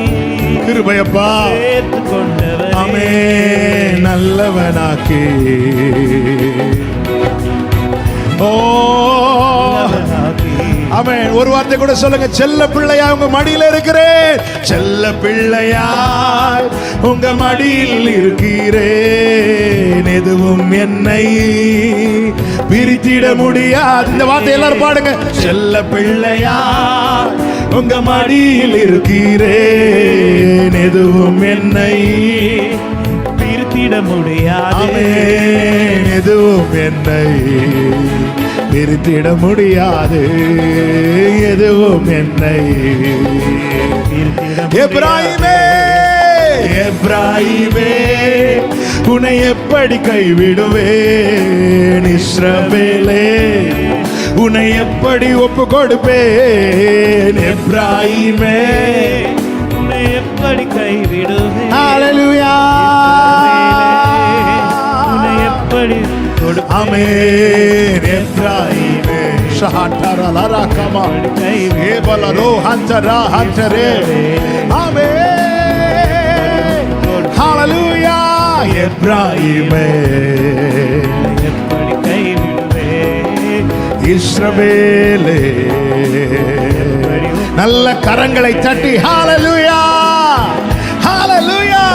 கிருபையப்பா. சேர்த்து கொண்டவரே, ஆமென். நல்லவனாக்கி, ஓ ஆமென். ஒரு வார்த்தை கூட சொல்லுங்க. செல்ல பிள்ளையா உங்க மடியில இருக்கிறேன், செல்ல பிள்ளையாய் உங்க மடியில் இருக்கிறேன், எதுவும் என்னை பிரித்திட முடியாது. இந்த வார்த்தை எல்லாரும் பாடுங்க. செல்ல பிள்ளையாய் உங்க மடியில் இருக்கிறேன், எதுவும் என்னை பிரித்திட முடியாது. ஆமென். எதுவும் என்னை பிரித்திட முடியாது, எதுவும் என்னை. பிரித்திட எப்ராஹிமே எப்ராஹிமே உன்னை எப்படி கைவிடுவேன், இஸ்ரவேலே உன்னை எப்படி ஒப்பு கொடுப்பேன், எப்ராஹிமே உன்னை எப்படி கைவிடுவேன். ஹல்லேலூயா. உன்னை எப்படி கொடுப்பேன். ஆமென். எப்ராஹிமே ஷஹாட்டரலரா கமா ஏபலரோ ஹந்தரா ஹந்தரே. ஆமென். ஹல்லேலூயா. எப்ராஹிமே எப்படி கைவிடுவேன். இஸ்ரவேலே. நல்ல கரங்களை தட்டி ஹல்லேலூயா, ஹல்லேலூயா.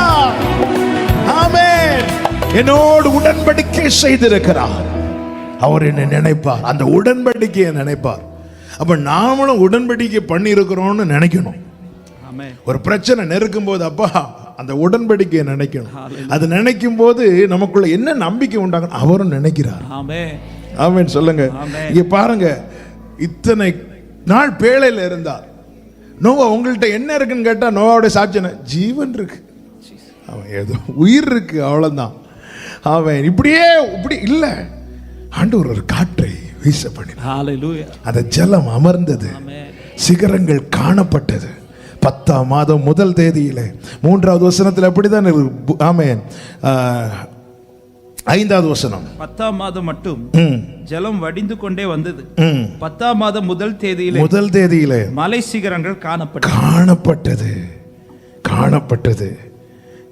ஆமென். என்னோடு உடன்படிக்கை செய்திருக்கிறார், அவர் என்னை நினைப்பார், அந்த உடன்படிக்கையை நினைப்பார். அப்ப நாமளும் உடன்படிக்கை பண்ணி இருக்கிறோம்னு நினைக்கணும். ஆமென். ஒரு பிரச்சனை நெருக்கும் போது அப்பா அந்த உடன்படிக்கையை நினைக்கணும். அது நினைக்கும் போது நமக்குள்ள என்ன நம்பிக்கை உண்டாகும், அவரும் நினைக்கிறார். ஆமென். ஆமென் சொல்லுங்க. ஆமென். இங்க பாருங்க, இத்தனை நாள் பேழையில இருந்தார் நோவா. உங்கள்கிட்ட என்ன இருக்குன்னு கேட்டா நோவாவுடைய சாட்சி என்ன? ஜீவன் இருக்கு, அவன் ஏதோ உயிர் இருக்கு, அவ்வளவுதான். அவன் இப்படியே இப்படி இல்ல, ஆண்டவர் ஒரு காற்றை வீச பண்ணினார். ஹல்லேலூயா. அந்த ஜலம் அமர்ந்தது, ஆமென். சிகரங்கள் காணப்பட்டது. 10ஆம் மாதம் 1 தேதியிலே 3வது வசனத்தில் அப்படிதான் இருக்கு. ஆமென். 5வது வசனம். 10ஆம் மாதம் மட்டும் ம், ஜலம் வடிந்து கொண்டே வந்தது. ம். 10ஆம் மாதம் 1 தேதியிலே 1 தேதியிலே மலை சிகரங்கள் காணப்பட்டது. காணப்பட்டது.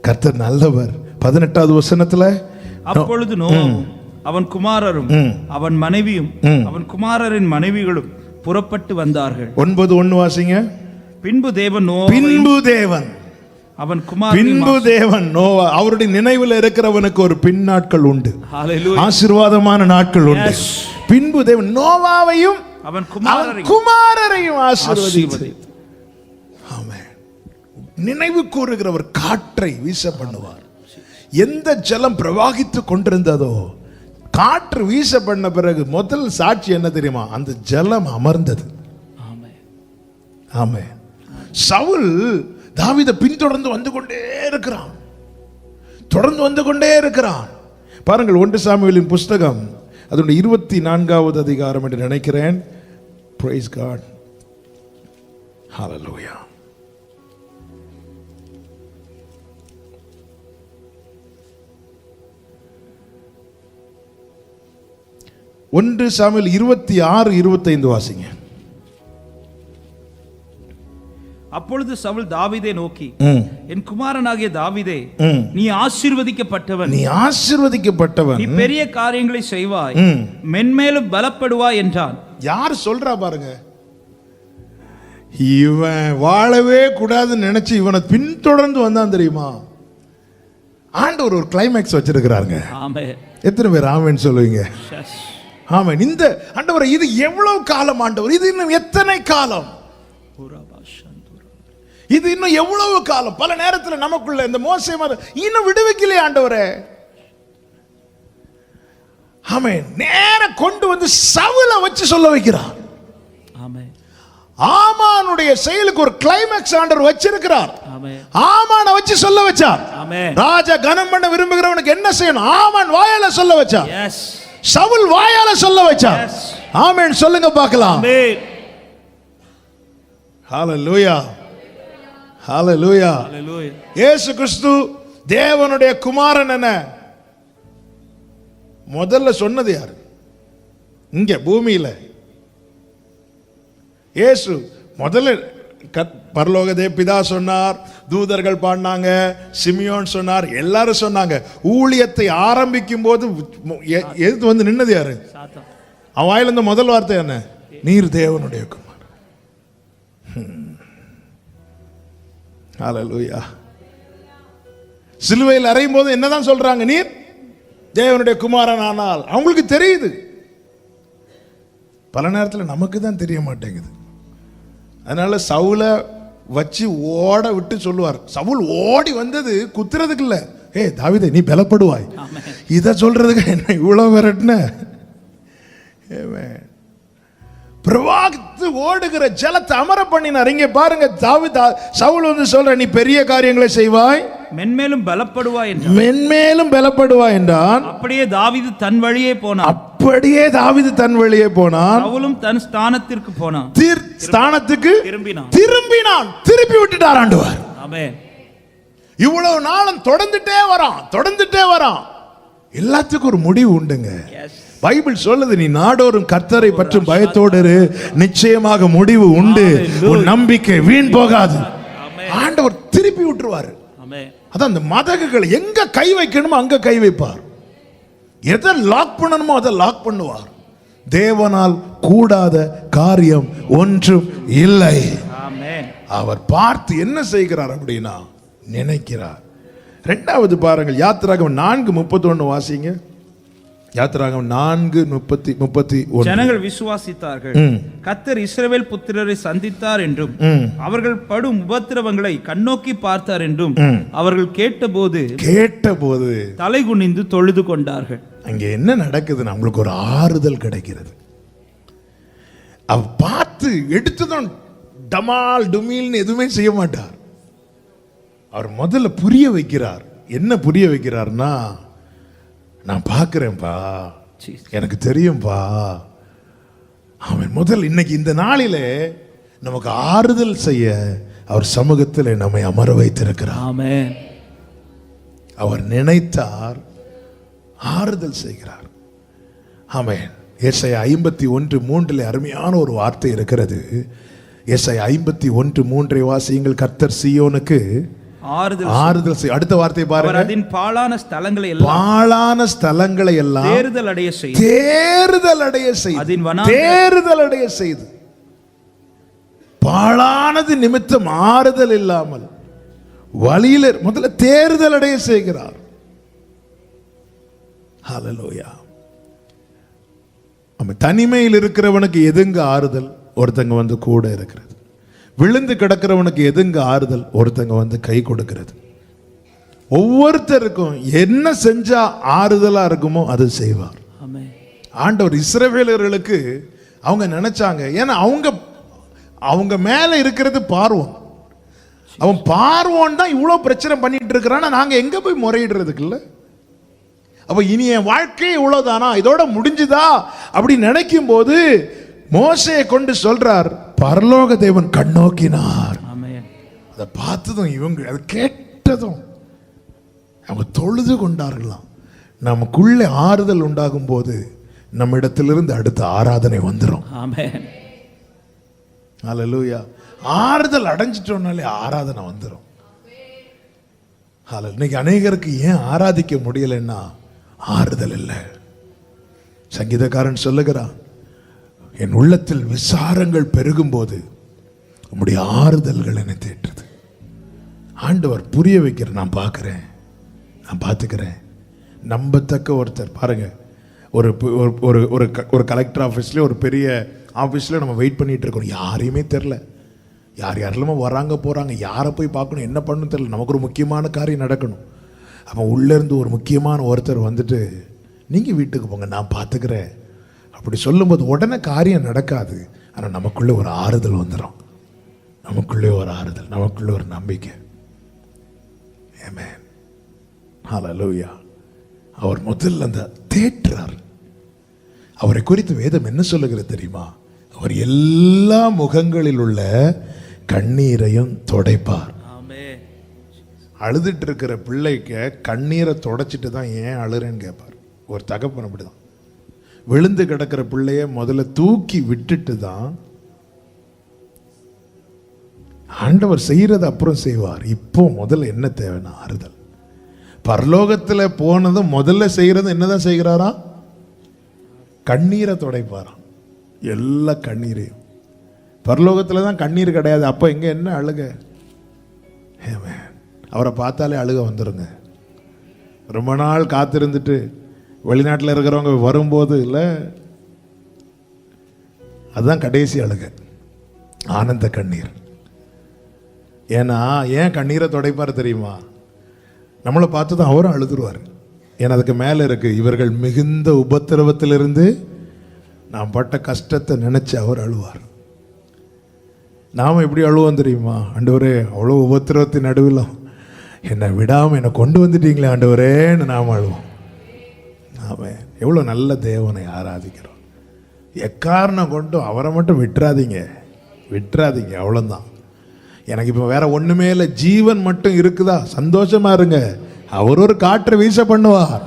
கர்த்தர் நல்லவர். 18வது வசனத்துல அப்பொழுது நோவாவும் அவன் குமாரரும் அவன் மனைவியும் அவன் குமாரரின் மனைவிகளும் புறப்பட்டு வந்தார்கள். 9:1 வாசிங்க. பின்பு தேவன் அவன் பின்பு தேவன் நோவா, அவருடைய நினைவில் இருக்கிறவனுக்கு ஒரு பின் நாட்கள் உண்டு, ஆசீர்வாதமான நாட்கள் உண்டு. பின்பு தேவன் நோவாவையும் அவன் குமாரரையும் ஆசீர்வதித்து, ஆமென், நினைவு கூறுகிறவர் காற்றை வீச பண்ணுவார். எந்த ஜலம் பிரவாகித்து கொண்டிருந்ததோ காற்று வீச பண்ண பிறகு முதல் சாட்சி என்ன தெரியுமா? அந்த ஜலம் அமர்ந்தது. ஆமென். சவுல் தாவீதை பின்தொடர்ந்து வந்து கொண்டே இருக்கிறான். பாருங்கள், 1 சாமுவேலின் புஸ்தகம் அதனுடைய 24வது அதிகாரம் என்று நினைக்கிறேன். Praise God. Hallelujah. ஒன்று சாமுவேல் 26-25 வாசிங்க. அப்பொழுது சவுல் தாவீதை நோக்கி, என் குமாரனாகிய தாவீதே, நீ ஆசீர்வதிக்கப்பட்டவன், நீ ஆசீர்வதிக்கப்பட்டவன், நீ பெரிய காரியங்களை செய்வாய், மென்மேலும் பலப்படுவாய் என்றான். யார் சொல்றா பாருங்க. இவன் வாழவே கூடாதுன்னு நினைச்சு இவனை பின்தொடர்ந்து வந்தான் தெரியுமா? ஆண்டவர் ஒரு கிளைமேக்ஸ் வச்சிருக்கிறாங்க. ஆமென். எத்தனை பேர் ஆமென் சொல்லுவீங்க? Yes. ஆமென். இந்த ஆண்டவர் இது எவ்வளவு காலம் ஆண்டவர்? இது இன்னும் எத்தனை காலம்? இது இன்னும் எவ்வளவு காலம்? பல நேரத்தில் நமக்குள்ள இந்த மோசே இன்னும் விடுவிக்கலையே ஆண்டவரே. ஆமென். நேர கொண்டு வந்து சவுலை வச்சு சொல்ல வைக்கிறார். ஆமென். ஆமானுடைய செயலுக்கு ஒரு கிளைமேக்ஸ் ஆண்டவர் வச்சிருக்கிறார். ஆமென். ஆமானை வச்சு சொல்ல வச்சார். ஆமென். ராஜா கனம் பண்ண விரும்புகிறவனுக்கு என்ன செய்யணும்? ஆமான் வாயால சொல்ல வச்சார். Yes. சவுல் வாயால சொல்ல வச்சார். Yes. ஆமென் சொல்லுங்க பார்க்கலாம். ஆமென். ஹalleluya. ஹalleluya. Hallelujah. இயேசு கிறிஸ்து தேவனுடைய குமாரன் என முதல்ல சொன்னது யாரு? இங்க பூமியில இயேசு முதல்ல பரலோக பிதா சொன்னார், தூதர்கள் பாடினாங்க, சிமியோன் சொன்னார், எல்லாரும் சொன்னாங்க. ஊழியத்தை ஆரம்பிக்கும் போது எது வந்து நின்னது யாரு? அவன் வாயில இருந்த முதல் வார்த்தை என்ன? நீர் தேவனுடைய குமாரன். ஹalleluya. சிலுவையில் அறையும் போது என்னதான் சொல்றாங்க? நீர் தேவனுடைய குமாரன். ஆனால் அவங்களுக்கு தெரியுது. பல நேரத்தில் நமக்கு தான் தெரிய மாட்டேங்குது. அதனால சவுல வச்சு ஓட விட்டு சொல்லுவார். சவுல் ஓடி வந்தது குத்துறதுக்கு இல்ல, தாவீதே நீ பலப்படுவாய், இத சொல்றதுக்கு என்ன இவ்வளவு விரட்டின? பிரவாகித்து ஓடுகிற ஜலத்தை அமர பண்ணினார். இங்க பாருங்க, சவுல் வந்து சொல்ற, நீ பெரிய காரியங்களை செய்வாய், மென்மேலும் பலப்படுவாய் என்றான். மென்மேலும் பலப்படுவாய் என்றான். அப்படியே தாவீது தன் வழியே போனான். அப்படியே தாவீது தன் வழியே போனான். சவுலும் தன் ஸ்தானத்திற்கு போனான். ஸ்தானத்துக்கு திரும்பினான். திருப்பி விட்டுட்டார் ஆண்டவர். ஆமென். இவ்வளவு நாளும் தொடர்ந்துட்டே வரான். எல்லாத்துக்கும் ஒரு முடிவு உண்டுங்க. பைபிள் சொல்லுது, நீ நாடோறும் கர்த்தரை பற்றும் பயத்தோடு இரு, நிச்சயமாக முடிவு உண்டு, உன் நம்பிக்கை வீண் போகாது. ஆண்டவர் திருப்பி விட்டுருவாரு. அதான் அந்த மதகுகளை எங்க கை வைக்கணுமோ அங்க கை வைப்பார். எதை லாக் பண்ணணுமோ அதை லாக் பண்ணுவார். தேவனால் கூடாத காரியம் ஒன்றும் இல்லை. அவர் பார்த்து என்ன செய்கிறார் அப்படின்னா நினைக்கிறார். இரண்டாவது பாருங்கள், யாத்திராகமம் 4:31 வாசிங்க. யாத்திராகமம் 4:31. ஜனங்கள் விசுவாசித்தார்கள், கர்த்தர் இஸ்ரவேல் புத்திரரை சந்தித்தார் என்றும் அவர்கள் படும் உபத்திரவங்களை கண்ணோக்கி பார்த்தார் என்றும் அவர்கள் கேட்டபோது தலை குனிந்து தொழுது கொண்டார்கள். அங்கே என்ன நடக்குது? நம்மளுக்கு ஒரு ஆறுதல் கிடைக்கிறது. அவ பார்த்து எடுத்துதான் டமால் டுமீல்னு எதுவுமே செய்ய மாட்டார். அவர் முதல்ல புரிய வைக்கிறார். என்ன புரிய வைக்கிறார்னா, நான் பார்க்கிறேன்பா, எனக்கு தெரியும்பா. அவன் முதல் இன்னைக்கு இந்த நாளிலே நமக்கு ஆறுதல் செய்ய அவர் சமூகத்தில் நம்மை அமர வைத்திருக்கிறார். ஆமென். அவர் நினைத்தார், ஆறுதல் செய்கிறார். ஆமென். ஏசாயா 51:3 அருமையான ஒரு வார்த்தை இருக்கிறது. ஏசாயா 51:3 வாசியுங்கள். கர்த்தர் சீயோனுக்கு ஆறுதல் செய்ய. அடுத்த வார்த்தை பாருங்க. அதன் பாழான ஸ்தலங்களை எல்லாம் தேறுதல் அடைய செய்து பாழானது நிமித்தம் ஆறுதல் இல்லாமல் வழியில முதல்ல தேறுதல் அடைய செய்கிறார். ஹல்லேலூயா. தனிமையில் இருக்கிறவனுக்கு எதுங்க ஆறுதல்? ஒருத்தங்க வந்து கூட இருக்கிறது. விழுந்து கிடக்கிறவனுக்கு எதுங்க ஆறுதல்? ஒருத்தங்க வந்து கை கொடுக்கிறது. ஒவ்வொருத்தருக்கும் என்ன செஞ்சா ஆறுதலா இருக்குமோ அது செய்வார். ஆண்டவர் இஸ்ரவேலர்களுக்கு அவங்க நினைச்சாங்க, ஏன்னா அவங்க மேல இருக்கிறது பார்வோன். அவன் பார்வோன் தான் இவ்வளவு பிரச்சனை பண்ணிட்டு இருக்கிறான், நாங்க எங்க போய் முறையிடுறதுக்கு இல்ல. அப்ப இனி என் வாழ்க்கை இவ்வளவுதானா, இதோட முடிஞ்சுதா அப்படி நினைக்கும் போது மோசேயை கொண்டு சொல்றார், பரலோக தேவன் கண்ணோக்கினார். அதை பார்த்ததும் இவங்க அது கேட்டதும் அவங்க தொழுது கொண்டார்களாம். நமக்குள்ளே ஆறுதல் உண்டாகும் போது நம்ம இடத்திலிருந்து அடுத்த ஆராதனை வந்துடும். ஆமென். ஹல்லேலூயா. ஆறுதல் அடைஞ்சிட்டோம்னாலே ஆராதனை வந்துடும். இன்னைக்கு அநேகருக்கு ஏன் ஆராதிக்க முடியலைன்னா ஆறுதல் இல்லை. சங்கீதக்காரன் சொல்லுகிறான், என் உள்ளத்தில் விசாரங்கள் பெருகும் போது உம்முடைய ஆறுதல்கள் என்னை தேற்றுது. ஆண்டவர் புரிய வைக்கிற, நான் பார்க்கிறேன், நான் பார்த்துக்கிறேன். நம்பத்தக்க ஒருத்தர் பாருங்க, ஒரு ஒரு ஒரு கலெக்டர் ஆஃபீஸ்ல, ஒரு பெரிய ஆஃபீஸில் நம்ம வெயிட் பண்ணிட்டு இருக்கோம். யாரையுமே தெரில, யாரெல்லாமோ வராங்க போகிறாங்க, யாரை போய் பார்க்கணும், என்ன பண்ணணும் தெரில. நமக்கு ஒரு முக்கியமான காரியம் நடக்கணும். அப்போ உள்ளேருந்து ஒரு முக்கியமான ஒருத்தர் வந்துட்டு, நீங்கள் வீட்டுக்கு போங்க, நான் பார்த்துக்கிறேன் அப்படி சொல்லும்போது உடனே காரியம் நடக்காது. ஆனால் நமக்குள்ளே ஒரு ஆறுதல் வந்துடும். நமக்குள்ளே ஒரு ஆறுதல், நமக்குள்ளே ஒரு நம்பிக்கை. ஆமென். ஹல்லேலூயா. அவர் முதல்ல அந்த தேற்றார். அவரை குறித்து வேதம் என்ன சொல்லுகிறது தெரியுமா? அவர் எல்லா முகங்களில் உள்ள கண்ணீரையும் துடைப்பார். அழுதுட்டு இருக்கிற பிள்ளைக்கு கண்ணீரை தொடச்சிட்டு தான் ஏன் அழுறேன்னு கேட்பார். ஒரு தகப்பன் அப்படிதான். விழுந்து கிடக்கிற பிள்ளைய முதல்ல தூக்கி விட்டுட்டு தான் ஆண்டவர் செய்யறது அப்புறம் செய்வார். இப்போ முதல்ல என்ன தேவைன்னா ஆறுதல். பரலோகத்தில் போனதும் முதல்ல செய்யறது என்னதான் செய்கிறாரா? கண்ணீரை துடைப்பாராம். எல்லா கண்ணீரையும். பரலோகத்தில் தான் கண்ணீர் கிடையாது. அப்போ இங்க என்ன அழுக? அவரை பார்த்தாலே அழுக வந்துருங்க. ரொம்ப நாள் காத்திருந்துட்டு வெளிநாட்டில் இருக்கிறவங்க வரும்போது இல்லை, அதுதான் கடைசி அழுக, ஆனந்த கண்ணீர். ஏன்னா ஏன் கண்ணீரை துடைப்பார் தெரியுமா? நம்மளை பார்த்து தான் அவரும் அழுதுருவார். ஏன்னா அதுக்கு மேலே இருக்கு, இவர்கள் மிகுந்த உபத்திரவத்திலிருந்து நாம் பட்ட கஷ்டத்தை நினைச்சு அவர் அழுவார். நாம் எப்படி அழுவோம் தெரியுமா? ஆண்டவரே, அவ்வளோ உபத்திரவத்தின் நடுவில் என்னை விடாமல் என்னை கொண்டு வந்துட்டீங்களே ஆண்டவரேன்னு நாம் அழுவோம். ஆமே, எவ்வளோ நல்ல தேவனை ஆராதிக்கிறோம். எக்காரணம் கொண்டும் அவரை மட்டும் விட்டுறாதீங்க, விட்டுறாதீங்க, அவ்வளோதான். எனக்கு இப்போ வேற ஒன்றுமே இல்லை, ஜீவன் மட்டும் இருக்குதா, சந்தோஷமா இருங்க. அவர் ஒரு காற்றை வீச பண்ணுவார்.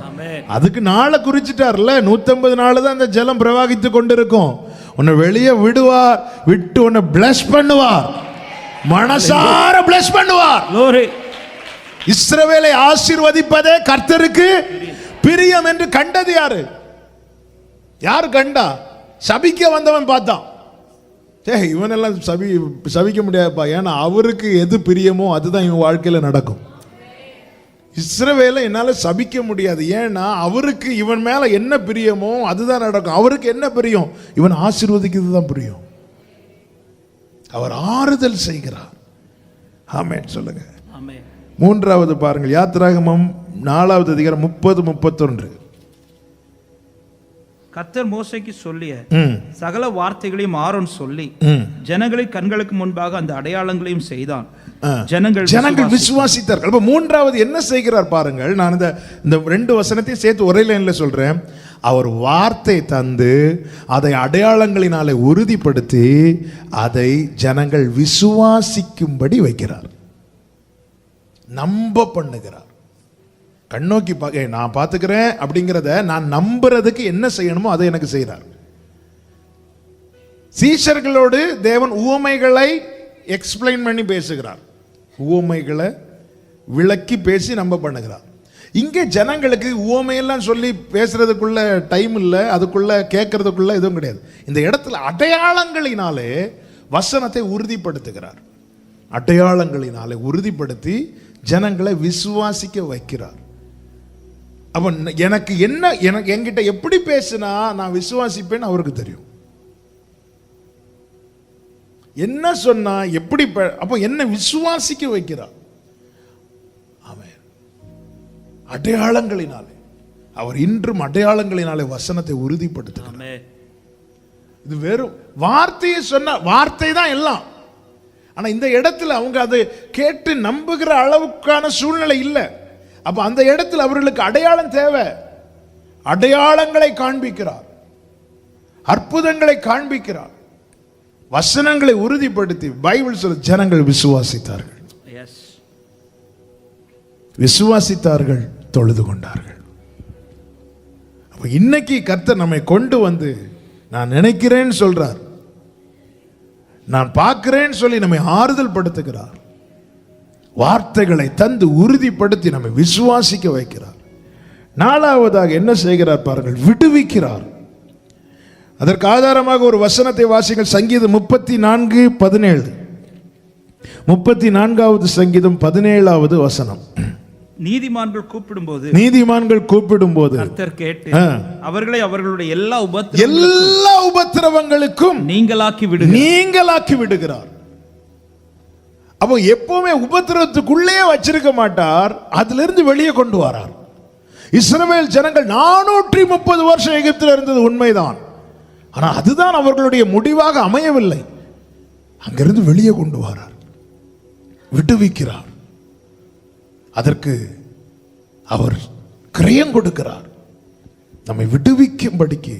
அதுக்கு நாளை குறிச்சிட்டார்ல, 150 நாள் தான் அந்த ஜலம் பிரவாகித்து கொண்டிருக்கும். உன்னை வெளியே விடுவார், விட்டு உன்னை பிளஸ் பண்ணுவார், மனசார பிளஸ் பண்ணுவார். இஸ்ரவேலை ஆசீர்வதிப்பதே கர்த்தருக்கு பிரியம் என்று கண்டது யாரு? யாரு கண்டா? சபிக்க வந்தவன் பார்த்தான். இவனெல்லாம் சபிக்க முடியாதுப்பா, ஏன்னா அவருக்கு எது பிரியமோ அதுதான் இவன் வாழ்க்கையில நடக்கும். இஸ்ரவேலை என்னால சபிக்க முடியாது, ஏன்னா அவருக்கு இவன் மேல என்ன பிரியமோ அதுதான் நடக்கும். அவருக்கு என்ன பிரியம்? இவன் ஆசீர்வதிக்கிறது தான் பிரியம். அவர் ஆறுதல் செய்கிறார். ஆமென் சொல்லுங்க. மூன்றாவது பாருங்கள், யாத்திராகமம் 4வது அதிகாரம் 30-31. கர்த்தர் மோசேக்கு சொல்லிய சகல வார்த்தைகளையும் ஆரோன் சொல்லி ஜனங்களை கண்களுக்கு முன்பாக அந்த அடையாளங்களையும் செய்தான். ஜனங்கள் விசுவாசித்தார்கள். அப்ப மூன்றாவது என்ன செய்கிறார் பாருங்கள். நான் இந்த 2 வசனத்தையும் சேர்த்து ஒரே லைன்ல சொல்றேன். அவர் வார்த்தை தந்து அதை அடையாளங்களினாலே உறுதிப்படுத்தி அதை ஜனங்கள் விசுவாசிக்கும்படி வைக்கிறார், நம்ப பண்ணுகிறார். கண்ணோக்கி நான் பார்த்துக்கிறேன் அப்படிங்கிறத நான் நம்புறதுக்கு என்ன செய்யணுமோ அதை எனக்கு செய்கிறார். சீஷர்களோடு தேவன் உவமைகளை எக்ஸ்பிளைன் பண்ணி பேசுகிறார், உவமைகளை விளக்கி பேசி நம்ப பண்ணுகிறார். இங்கே ஜனங்களுக்கு உவமையெல்லாம் சொல்லி பேசுறதுக்குள்ள டைம் இல்லை, அதுக்குள்ள கேட்கறதுக்குள்ள எதுவும் கிடையாது. இந்த இடத்துல அடையாளங்களினாலே வசனத்தை உறுதிப்படுத்துகிறார். அடையாளங்களினாலே உறுதிப்படுத்தி ஜனங்களை விசுவாசிக்க வைக்கிறார். அப்ப எனக்கு என்ன, எனக்கு என்கிட்ட எப்படி பேசினா நான் விசுவாசிப்பேன்னு அவருக்கு தெரியும். என்ன சொன்னா எப்படி, அப்ப என்ன விசுவாசிக்க வைக்கிறார். ஆமென். அடையாளங்களினாலே அவர் இன்றும் அடையாளங்களினாலே வசனத்தை உறுதிப்படுத்துகிறார். இது வெறும் வார்த்தையை சொன்ன வார்த்தை தான் எல்லாம். ஆனா இந்த இடத்துல அவங்க அதை கேட்டு நம்புகிற அளவுக்கான சூழ்நிலை இல்லை. அப்ப அந்த இடத்துல அவர்களுக்கு அடையாளம் தேவை. அடையாளங்களை காண்பிக்கிறார், அற்புதங்களை காண்பிக்கிறார், வசனங்களை உறுதிப்படுத்தி பைபிள் சொல்ல ஜனங்கள் விசுவாசித்தார்கள், விசுவாசித்தார்கள், தொழுது கொண்டார்கள். அப்ப இன்னைக்கு கர்த்தர் நம்மை கொண்டு வந்து நான் நினைக்கிறேன்னு சொல்றார், நான் பார்க்கிறேன்னு சொல்லி நம்மை ஆறுதல் படுத்துகிறார், வார்த்தைகளை தந்து உறுதிப்படுத்தி நம்மை விசுவாசிக்க வைக்கிறார். நாலாவதாக என்ன செய்கிறார் பாருங்கள், விடுவிக்கிறார். அதற்கு ஆதாரமாக ஒரு வசனத்தை வாசிங்கள். சங்கீதம் 34:17. 34வது சங்கீதம் 17வது வசனம். நீதிமான்கள் கூப்பிடும்போது கர்த்தர் கேட்டு அவர்களை அவர்களுடைய எல்லா உபத்திரவங்களுக்கும் நீங்களாக்கி விடுகிறார். அப்போ எப்பவுமே உபத்திரவத்துக்குள்ளே வச்சிருக்க மாட்டார், அதிலிருந்து வெளியே கொண்டு வரார். இஸ்ரவேல் ஜனங்கள் 430 வருஷம் எகிப்தில் இருந்தது உண்மைதான், ஆனா அதுதான் அவர்களுடைய முடிவாக அமையவில்லை. அங்கிருந்து வெளியே கொண்டு வரார், விடுவிக்கிறார். அதற்கு அவர் கிரயம் கொடுக்கிறார். நம்மை விடுவிக்கும்படிக்கு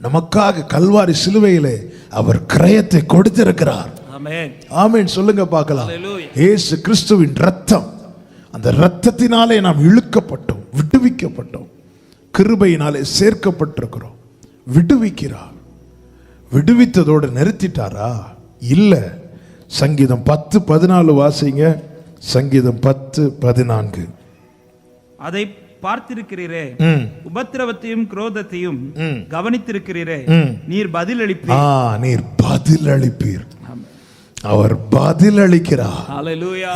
நமக்காக கல்வாரி சிலுவையிலே அவர் கிரயத்தை கொடுத்திருக்கிறார். ஆமென் சொல்லுங்க பார்க்கலாம். இயேசு கிறிஸ்துவின் ரத்தம், அந்த ரத்தத்தினாலே நாம் இழுக்கப்பட்டோம், விடுவிக்கப்பட்டோம், கிருபையினாலே சேர்க்கப்பட்டிருக்கிறோம். விடுவிக்கிறார். விடுவித்ததோடு நிறுத்திட்டாரா? இல்ல. சங்கீதம் 10:14 வாசிங்க. சங்கீதம் 10:14. அதை பார்த்திருக்கிறீரே, உபத்திரவத்தையும் குரோதத்தையும் கவனித்திருக்கிறீரே, நீர் பதிலளிப்பீர். அவர் பதிலளிக்கிறார்.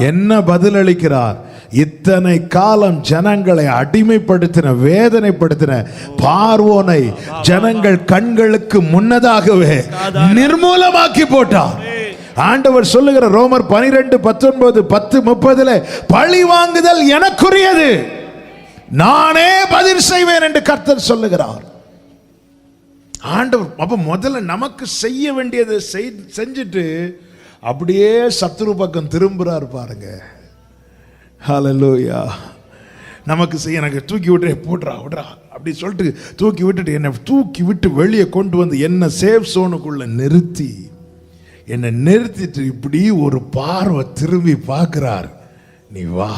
என்ன பதிலளிக்கிறார்? இத்தனை காலம் ஜனங்களை அடிமைப்படுத்தின, வேதனைப்படுத்தின பார்வோனை ஜனங்கள் கண்களுக்கு முன்னதாகவே நிர்மூலமாக்கி போட்டார். ஆண்டவர் சொல்லுகிற ரோமர் 12:19, 10:30 பழி வாங்குதல் எனக்குரியது, நானே பதில் செய்வேன் என்று கர்த்தர் சொல்லுகிறார். ஆண்டவர் அப்ப முதல்ல நமக்கு செய்ய வேண்டியதை செஞ்சுட்டு அப்படியே சத்துரு பக்கம் திரும்புறார் பாருங்க. ஹல்லேலூயா. நமக்கு செய்ய, எனக்கு தூக்கி விட்டு விட்றா அப்படி சொல்லிட்டு தூக்கி விட்டுட்டு என்னை தூக்கி விட்டு வெளியே கொண்டு வந்து என்ன சேஃப் சோனுக்குள்ள நிறுத்தி, என்னை நிறுத்திட்டு இப்படி ஒரு பார்வை திரும்பி பார்க்கிறார். நீ வா.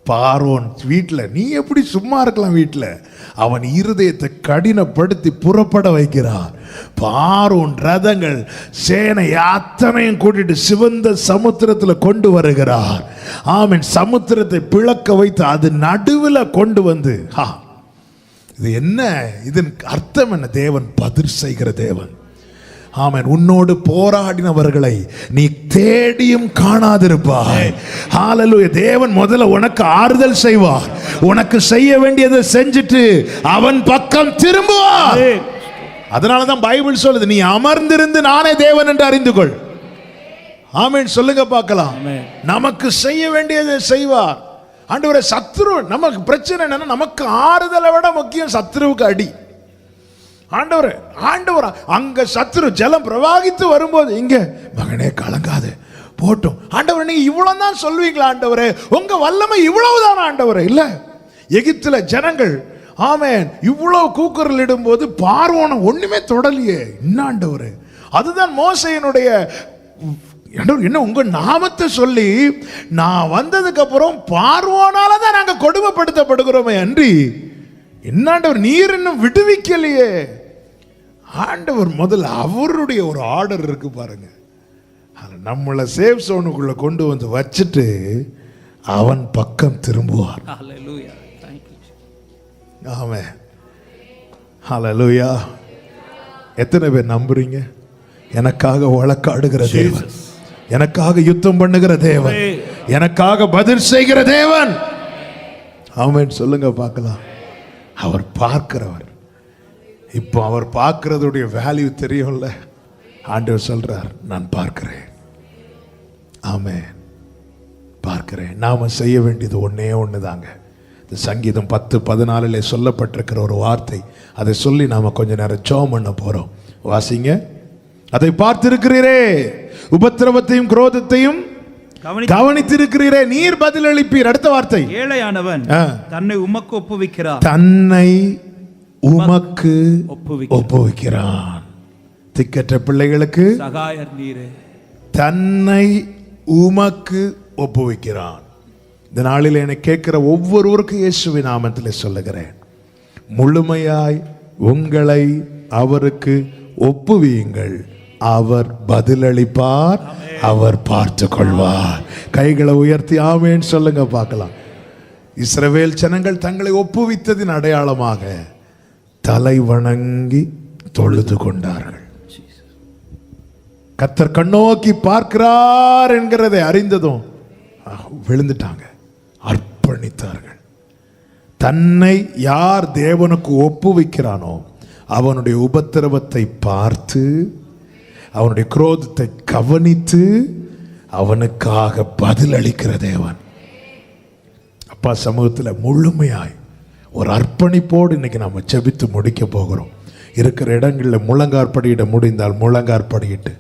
பார்வோன் வீட்டில் நீ எப்படி சும்மா இருக்கலாம்? வீட்டில் அவன் இருதயத்தை கடினப்படுத்தி புறப்பட வைக்கிறார். பார்வோன் ரதங்கள் சேனை அத்தனையும் கூட்டிட்டு சிவந்த சமுத்திரத்தில் கொண்டு வருகிறார். ஆமென். சமுத்திரத்தை பிளக்க வைத்து அது நடுவில் கொண்டு வந்து, இது என்ன? இதன் அர்த்தம் என்ன? தேவன் பதில் செய்கிற தேவன். ஆமென். உன்னோடு போராடினவர்களை நீ தேடியும் காணாதிருப்பாய். ஹல்லேலூயா. தேவன் முதல்ல உனக்கு ஆறுதல் செய்வார், உனக்கு செய்ய வேண்டியதை செஞ்சுட்டு அவன் பக்கம் திரும்புவார். அதனாலதான் பைபிள் சொல்லுது, நீ அமர்ந்திருந்து நானே தேவன் என்று அறிந்து கொள். ஆமென் சொல்லுங்க பார்க்கலாம். நமக்கு செய்ய வேண்டியதை செய்வார் ஆண்டவரே. சத்ரு நமக்கு பிரச்சனை என்னன்னா, நமக்கு ஆறுதலை விட முக்கியம் சத்ருவுக்கு அடி. ஆண்டவர் அங்க சத்ரு ஜலம் பிரவாகித்து வரும்போது, இங்க மகனே கலங்காது போட்டும். ஆண்டவர் நீங்க இவ்வளவு தான் சொல்வீங்களா? ஆண்டவரே உங்க வல்லமை இவ்வளவுதான் ஆண்டவரே. இல்ல, எகிப்துல ஜனங்கள் ஆமென் இவ்வளவு கூக்குரல் இடும்போது பார்வோனை ஒண்ணுமே தொடலையே. என்ன ஆண்டவரே? அதுதான் மோசேயினுடைய, என்ன உங்க நாமத்தை சொல்லி நான் வந்ததுக்கு அப்புறம் பார்வோனால தான் நாங்க கொடுமைப்படுத்தப்படுகிறோமே அன்றி என்னாண்டவர் நீர் இன்னும் விடுவிக்கலையே. ஆண்டவர் முதல்ல அவருடைய ஒரு ஆர்டர் இருக்கு பாருங்க. நம்மளை சேஃப் சோனுக்குள்ள கொண்டு வந்து வச்சுட்டு அவன் பக்கம் திரும்புவார். ஆமென். ஹல்லேலூயா. எத்தனை பேர் நம்புறீங்க? எனக்காக வழக்காடுகிற தேவன், எனக்காக யுத்தம் பண்ணுகிற தேவன், எனக்காக பதில் செய்கிற தேவன். ஆமென் சொல்லுங்க பார்க்கலாம். அவர் பார்க்கிறவர். இப்போ அவர் பார்க்கிறதுடைய வேல்யூ தெரியும்ல. ஆண்டவர் சொல்றார், நான் பார்க்கிறேன். ஆமென். பார்க்கிறேன். நாம செய்ய வேண்டியது ஒன்னே ஒண்ணுதாங்க. இந்த சங்கீதம் 10:14 சொல்லப்பட்டிருக்கிற ஒரு வார்த்தை, அதை சொல்லி நாம கொஞ்ச நேரம் ஜெபம் பண்ண போறோம். வாசிங்க. அதை பார்த்திருக்கிறீரே, உபத்திரவத்தையும் குரோதத்தையும் கவனித்திருக்கிறீரே, நீர் பதிலளிப்பீர். அடுத்த வார்த்தை, ஏழையானவன் தன்னை உமக்கு ஒப்புவிக்கிறார். தன்னை உமக்கு ஒப்புவிக்கிறான். திக்கற்ற பிள்ளைகளுக்கு சகாயர் நீரே. தன்னை உமக்கு ஒப்புவிக்கிறான். இந்த நாளில் என்னை கேட்கிற ஒவ்வொருவருக்கும் இயேசுவின் நாமத்தில் சொல்லுகிறேன், முழுமையாய் உங்களை அவருக்கு ஒப்புவியுங்கள். அவர் பதிலளிப்பார், அவர் பார்த்து கொள்வார். கைகளை உயர்த்தி ஆமேன்னு சொல்லுங்க பார்க்கலாம். இஸ்ரவேல் ஜனங்கள் தங்களை ஒப்புவித்ததின் அடையாளமாக தலை வணங்கி தொழுது கொண்டார்கள். கர்த்தர் கண்ணோக்கி பார்க்கிறார் என்கிறதை அறிந்ததும் விழுந்துட்டாங்க, அர்ப்பணித்தார்கள். தன்னை யார் தேவனுக்கு ஒப்புவிக்கிறானோ அவனுடைய உபத்திரவத்தை பார்த்து, அவனுடைய குரோதத்தை கவனித்து அவனுக்காக பதில் அளிக்கிற தேவன். அப்பா சமூகத்தில் முழுமையாய் ஒரு அர்ப்பணிப்போடு இன்னைக்கு நாம் ஜெபித்து முடிக்க போகிறோம். இருக்கிற இடங்களில் முழங்காற்படியிட முடிந்தால் முழங்காற்படியிட்டு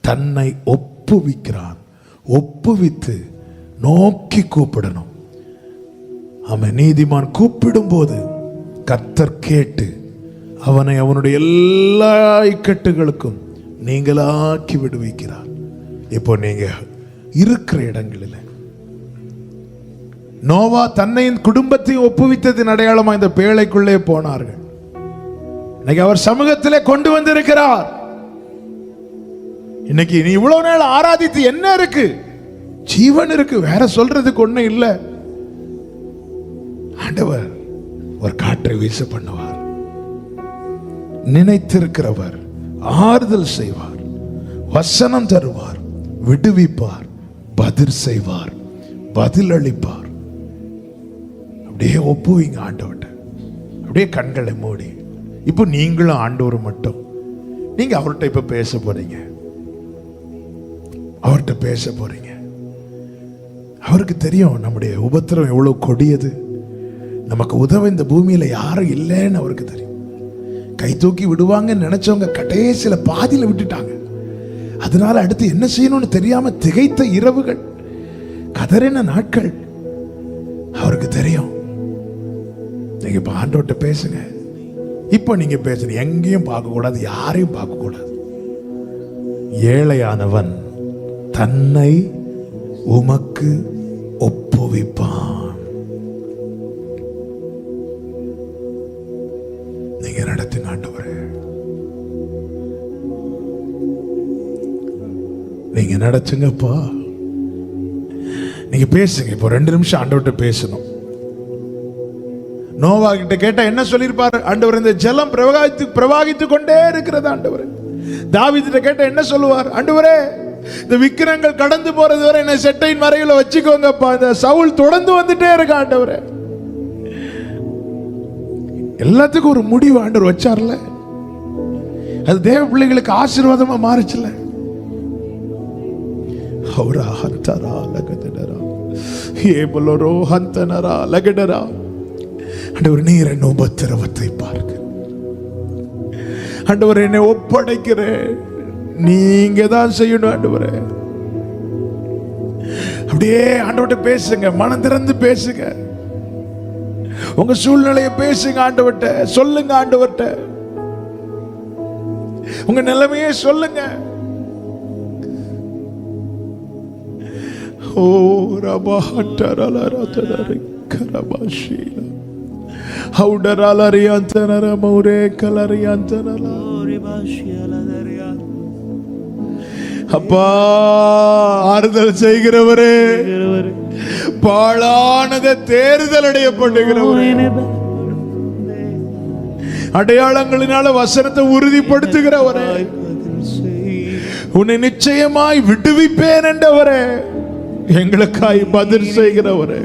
தன்னை ஒப்புவிக்கிறான். ஒப்புவித்து நோக்கி கூப்பிடணும். அவன் நீதிமான் கூப்பிடும் போது கர்த்தர் கேட்டு அவனை அவனுடைய எல்லா இக்கட்டுகளுக்கும் நீங்களாக்கி விடுவிக்கிறார். இப்போ நீங்க இருக்கிற இடங்களில் நோவா தன்னையும் குடும்பத்தையும் ஒப்புவித்ததின் அடையாளமா இந்த பேழைக்குள்ளே போனார்கள். இன்னைக்கு அவர் சமூகத்திலே கொண்டு வந்திருக்கிறார். இன்னைக்கு நீ இவ்வளவு நாள் ஆராதித்து என்ன இருக்கு? ஜீவன் இருக்கு, வேற சொல்றதுக்கு ஒண்ணும் இல்லை. ஆண்டவர் ஒரு காற்றை வீச பண்ணுவார். நினைத்திருக்கிறவர் ஆறுதல் செய்வார், வசனம் தருவார், விடுவிப்பார், பதில் செய்வார், பதில் அளிப்பார். அப்படியே ஒப்புவீங்க ஆண்டவர்கிட்ட. அப்படியே கண்களை மூடி இப்போ நீங்களும் ஆண்டவர் மட்டும் நீங்க அவர்கிட்ட இப்ப பேச போறீங்க. அவர்கிட்ட பேச போறீங்க. அவருக்கு தெரியும் நம்முடைய உபத்திரம் எவ்வளவு கொடியது. நமக்கு உதவ இந்த பூமியில யாரும் இல்லைன்னு அவருக்கு தெரியும். கை தூக்கி விடுவாங்கன்னு நினைச்சவங்க கடைசியில பாதியில விட்டுட்டாங்க. அதனால அடுத்து என்ன செய்யணும்னு தெரியாம திகைத்த இரவுகள், கதறின நாட்கள் அவருக்கு தெரியும். நீங்க இப்ப ஆண்டவர்கிட்ட பேசுங்க. இப்ப நீங்க பேசுங்க. எங்கேயும் பார்க்க கூடாது, யாரையும் பார்க்க கூடாது. ஏழையானவன் தன்னை உமக்கு ஒப்புவிப்பான். நீங்க நடத்துங்க ஆண்டவரே, நீங்க நடத்துங்கப்பா. நீங்க பேசுங்க. இப்போ 2 நிமிஷம் ஆண்டவர்கிட்ட பேசணும். நோவா கிட்ட கேட்டா என்ன சொல்லிருப்பாரு? ஆண்டவர் இந்த ஜலம் பிரவாகித்து கொண்டே இருக்கிறது ஆண்டவரே. தாவீதுகிட்ட கேட்டா என்ன சொல்லுவார்? ஆண்டவரே இந்த விக்கிரங்கள் கடந்து போறது வரை என்ன செட்டையின் மறையில வச்சுக்கோங்கப்பா. இந்த சவுல் தொடர்ந்து வந்துட்டே இருக்க ஆண்டவரே. எல்லாத்துக்கும் ஒரு முடிவு ஆண்டவர் வச்சார்ல. அது தேவ பிள்ளைகளுக்கு ஆசீர்வாதமா மாறுச்சுல. அவரா ஹந்தரா லகடரா ஏபலரோ ஹந்தனரா லகடரா. ஆண்டவர் நீர் என்ன உபத்திரவத்தை பார்க்க, ஆண்டவர் என்னை ஒப்படைக்கிறேன், நீங்க தான் செய்யணும் ஆண்டவரே. அப்படியே ஆண்டவர்கிட்ட பேசுங்க, மனம் திறந்து பேசுங்க. உங்க சூழ்நிலையை பேசுங்க ஆண்டவர்கிட்ட. சொல்லுங்க ஆண்டவர்கிட்ட உங்க நிலைமையே சொல்லுங்க. ஓ ரபா ஹட்டரலரதரரி கரபாஷீல ஹவுடரலரியாந்தனர மௌரே கலரியாந்தனல ரிபாஷியலதரியா. அப்பா ஆறுதல் செய்கிறவரே, பாழானதை தேர்தல் அடைய பண்ணுகிறவரே, அடையாளங்களினால வசனத்தை உறுதிப்படுத்துகிறவரே, உன்னை நிச்சயமாய் விடுவிப்பேன் என்றவரே, எங்களுக்காய் பதில் செய்கிறவரே,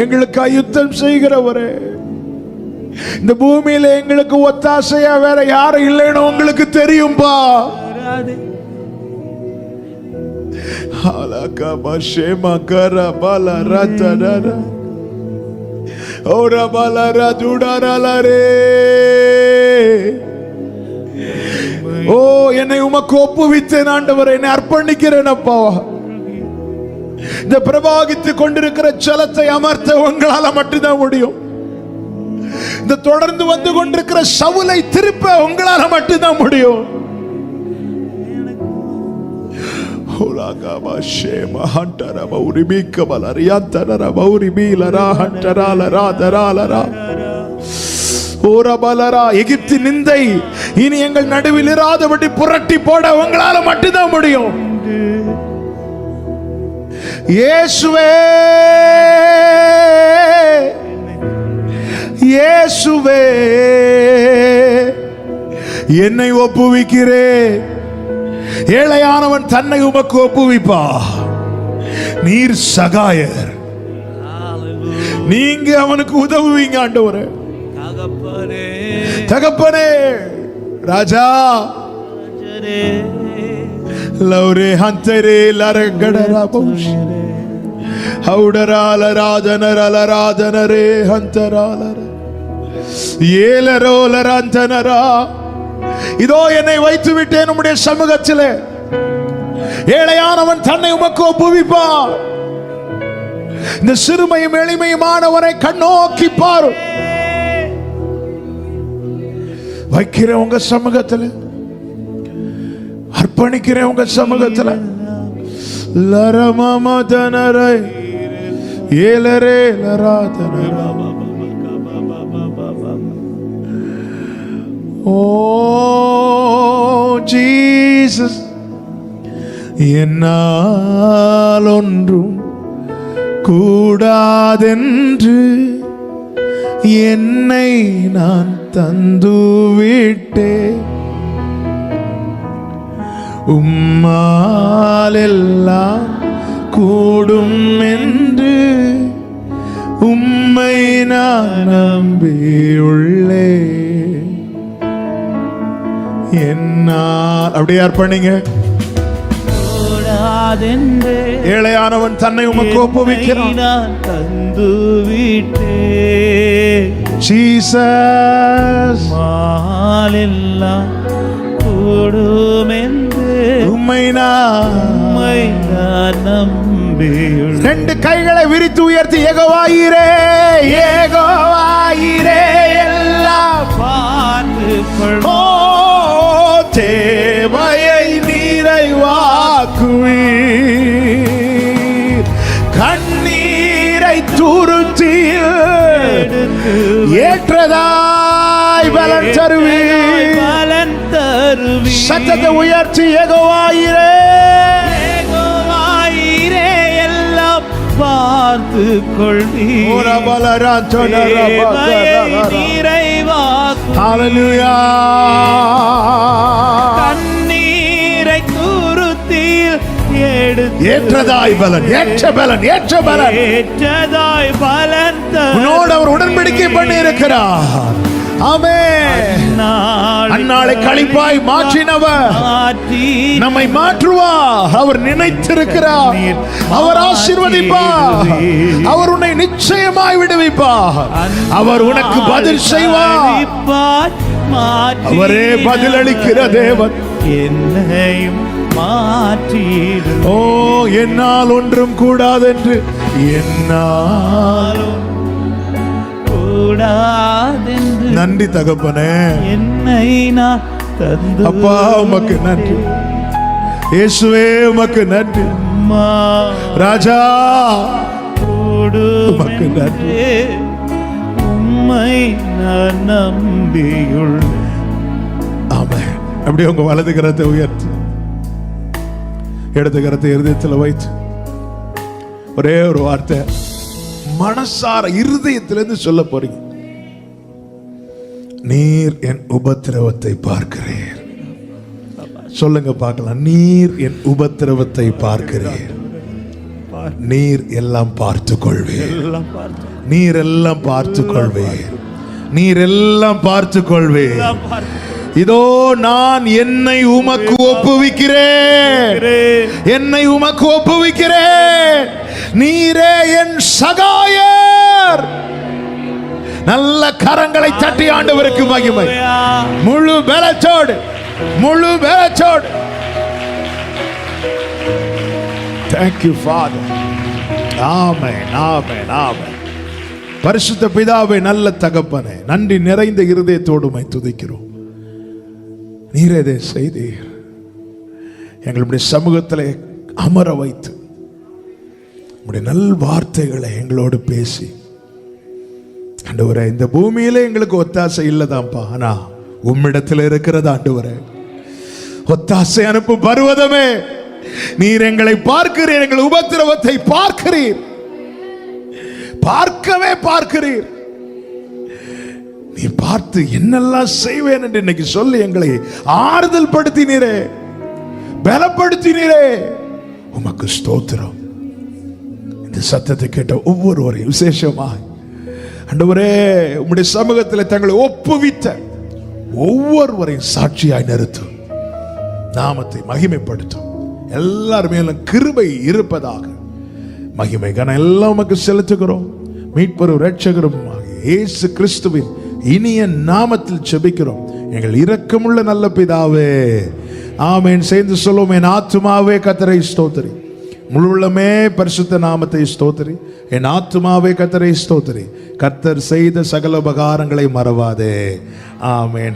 எங்களுக்காய் யுத்தம் செய்கிறவரே, இந்த பூமியில எங்களுக்கு ஒத்தாசையா வேற யாரும் இல்லைன்னு உங்களுக்கு தெரியும்பா. ஓ என்னை உமக்கு ஒப்புவித்தேன் ஆண்டவரே, என்னை அர்ப்பணிக்கிறேன் அப்பா. இந்த பிரபாகித்து கொண்டிருக்கிற ஜலத்தை அமர்த்த உங்களால மட்டும்தான் முடியும். இந்த தொடர்ந்து வந்து கொண்டிருக்கிற சவுலை திருப்ப உங்களால மட்டும்தான் முடியும். எகிப்து நிந்தை இனி எங்கள் நடுவில் இராதபடி புரட்டி போட உங்களால மட்டும்தான் முடியும். இயேசுவே, இயேசுவே, என்னை ஒப்புவிக்கிறேன். ஏழையானவன் தன்னை உமக்கு ஒப்புவிப்பா. நீர் சகாயர், நீங்க அவனுக்கு உதவுவீங்க ஆண்டவரே. தகப்பனே, ராஜா லௌரே ஹந்தரே லரகடரா பௌஷ் ஹௌடரால ராஜனரல ராஜனரே ஹந்தரால ஏலரோலரந்தனரா. இதோ என்னை வைத்து விட்டேன் உம்முடைய சமூகத்திலே. ஏழையானவன் தன்னை உமக்கு ஒப்புவிப்பான். இந்த சிறுமையும் எளிமையுமானவரை கண்ணோக்கி பாரு. வைக்கிறேன் உங்க சமூகத்தில், அர்ப்பணிக்கிறேன் உங்க சமூகத்தில். லரமமதனரை ஏலரே லராதனரா. Oh Jesus, என்னால் ஒன்றும் கூடாதென்று என்னை நான் தந்துவிட்டேன். உம்மால் எல்லாம் கூடும் என்று உம்மை நான் நம்பியுள்ளேன். என்னால் அப்படியே அர்ப்பணிங்க. ஏழையானவன் தன்னை உமக்கு ஒப்புவிக்கிறான். ஜீசஸ், உம்மை நான் நம்பியுள்ளேன். ரெண்டு கைகளை விரித்து உயர்த்தி யெகோவாயிரே, யெகோவாயிரே எல்லாம் பார்த்துக்கொள். தேவையை நிறைவாக்குவீர். கண்ணீரை துருத்தியில் ஏற்றதாய் பலன் தருவீர். சத்தத்தை உயர்த்தி யெகோவாயிரே, யெகோவாயிரே எல்லாம் பார்த்து கொள்வீர். ஹல்லேலூயா. கண்ணீரை துருத்தியில் ஏற்றதாய் பலன், ஏற்ற பலன், ஏற்ற பலன், ஏற்றதாய் பலன் உன்னோடு அவர் உடன்படிக்கை பண்ணி இருக்கிறார். ஆமென். அந்நாளை களிப்பாய் மாற்றினவர் நம்மை மாற்றுவார். அவர் நினைத்திருக்கிறார். அவர் ஆசீர்வதிப்பார். அவர் உன்னை நிச்சயமாய் விடுவிப்பார். அவர் உனக்கு பதில் செய்வார். அவரே பதில் அளிக்கிற தேவன். என்னையும் மாற்றிடு. ஓ, என்னால் ஒன்றும் கூடாதென்று, என்னால் கூடாதென்று. நன்றி தகப்பனே, என்னை நான் தந்து. அப்பா உமக்கு நன்றி. இயேசுவே உமக்கு நன்றி. ராஜா உமக்கு நன்றி. உம்மை நான் நம்பியுள்ளேன். ஆமென். அப்படியே உங்க வலது கரத்தை உயர்த்தி இடது கரத்தை இருதயத்தில் வைத்து ஒரே ஒரு வார்த்தை மனசார இருதயத்திலிருந்து சொல்ல போறீங்க. நீர் என் உபத்திரவத்தை பார்க்கிறீர். சொல்லுங்க பார்க்கலாம். நீர் என் உபத்திரவத்தை பார்க்கிறீர். நீர் எல்லாம் பார்த்து கொள்வீர். நீர் எல்லாம் பார்த்து கொள்வீர். நீர் எல்லாம் பார்த்து கொள்வீர். இதோ நான் என்னை உமக்கு ஒப்புவிக்கிறேன். என்னை உமக்கு ஒப்புவிக்கிறேன். நீரே என் சகாயர். நல்ல கரங்களை தட்டி ஆண்டவருக்கு மகிமை. முழு பலத்தோடு, முழு பலத்தோடு. Thank you Father. ஆமென், ஆமென், ஆமென். பரிசுத்த பிதாவே, நல்ல தகப்பனே, நன்றி நிறைந்த இருதயத்தோடு உம்மை துதிக்கிறோம். நீரே இதை செய்தீர். எங்களுடைய சமூகத்தில் அமர வைத்து உம்முடைய நல் வார்த்தைகளை எங்களோடு பேசி, ஆண்டவரே, இந்த பூமியில எங்களுக்கு ஒத்தாசை இல்லதான்ப்பா, ஆனா உம்மிடத்தில் இருக்கிறது ஆண்டவரே ஒத்தாசை அனுப்பும் பர்வதமே, நீர் எங்களை பார்க்கிறீர், எங்கள் உபத்திரவத்தை பார்க்கிறீர், பார்க்கவே பார்க்கிறீர். நீ பார்த்து என்னெல்லாம் செய்வேன் என்று இன்னைக்கு சொல்லி எங்களை ஆறுதல் படுத்தினீரே, பலப்படுத்தினீரே, உமக்கு ஸ்தோத்திரம். இந்த சத்தத்தை கேட்ட ஒவ்வொருவரையும் விசேஷமாய் ஆண்டவரே உம்முடைய சமூகத்தில் தங்களை ஒப்புவித்த ஒவ்வொருவரையும் சாட்சியாய் நிறுத்தும், நாமத்தை மகிமைப்படுத்தும். எல்லார் மேலும் கிருபை இருப்பதாக. மகிமை கன எல்லாம் உமக்கு செலுத்துகிறோம். மீட்பரும் இரட்சகரும் இயேசு கிறிஸ்துவின் இனிய நாமத்தில் ஜெபிக்கிறோம் எங்கள் இரக்கமுள்ள நல்ல பிதாவே, ஆமென். சேர்ந்து சொல்லுவோம், என் ஆத்துமாவே கர்த்தரை ஸ்தோத்திரி, முழுவதுமே பரிசுத்த நாமத்தை ஸ்தோத்திரி, என் ஆத்துமாவே கர்த்தரை ஸ்தோத்திரி, கர்த்தர் செய்த சகல உபகாரங்களை மறவாதே. ஆமென்.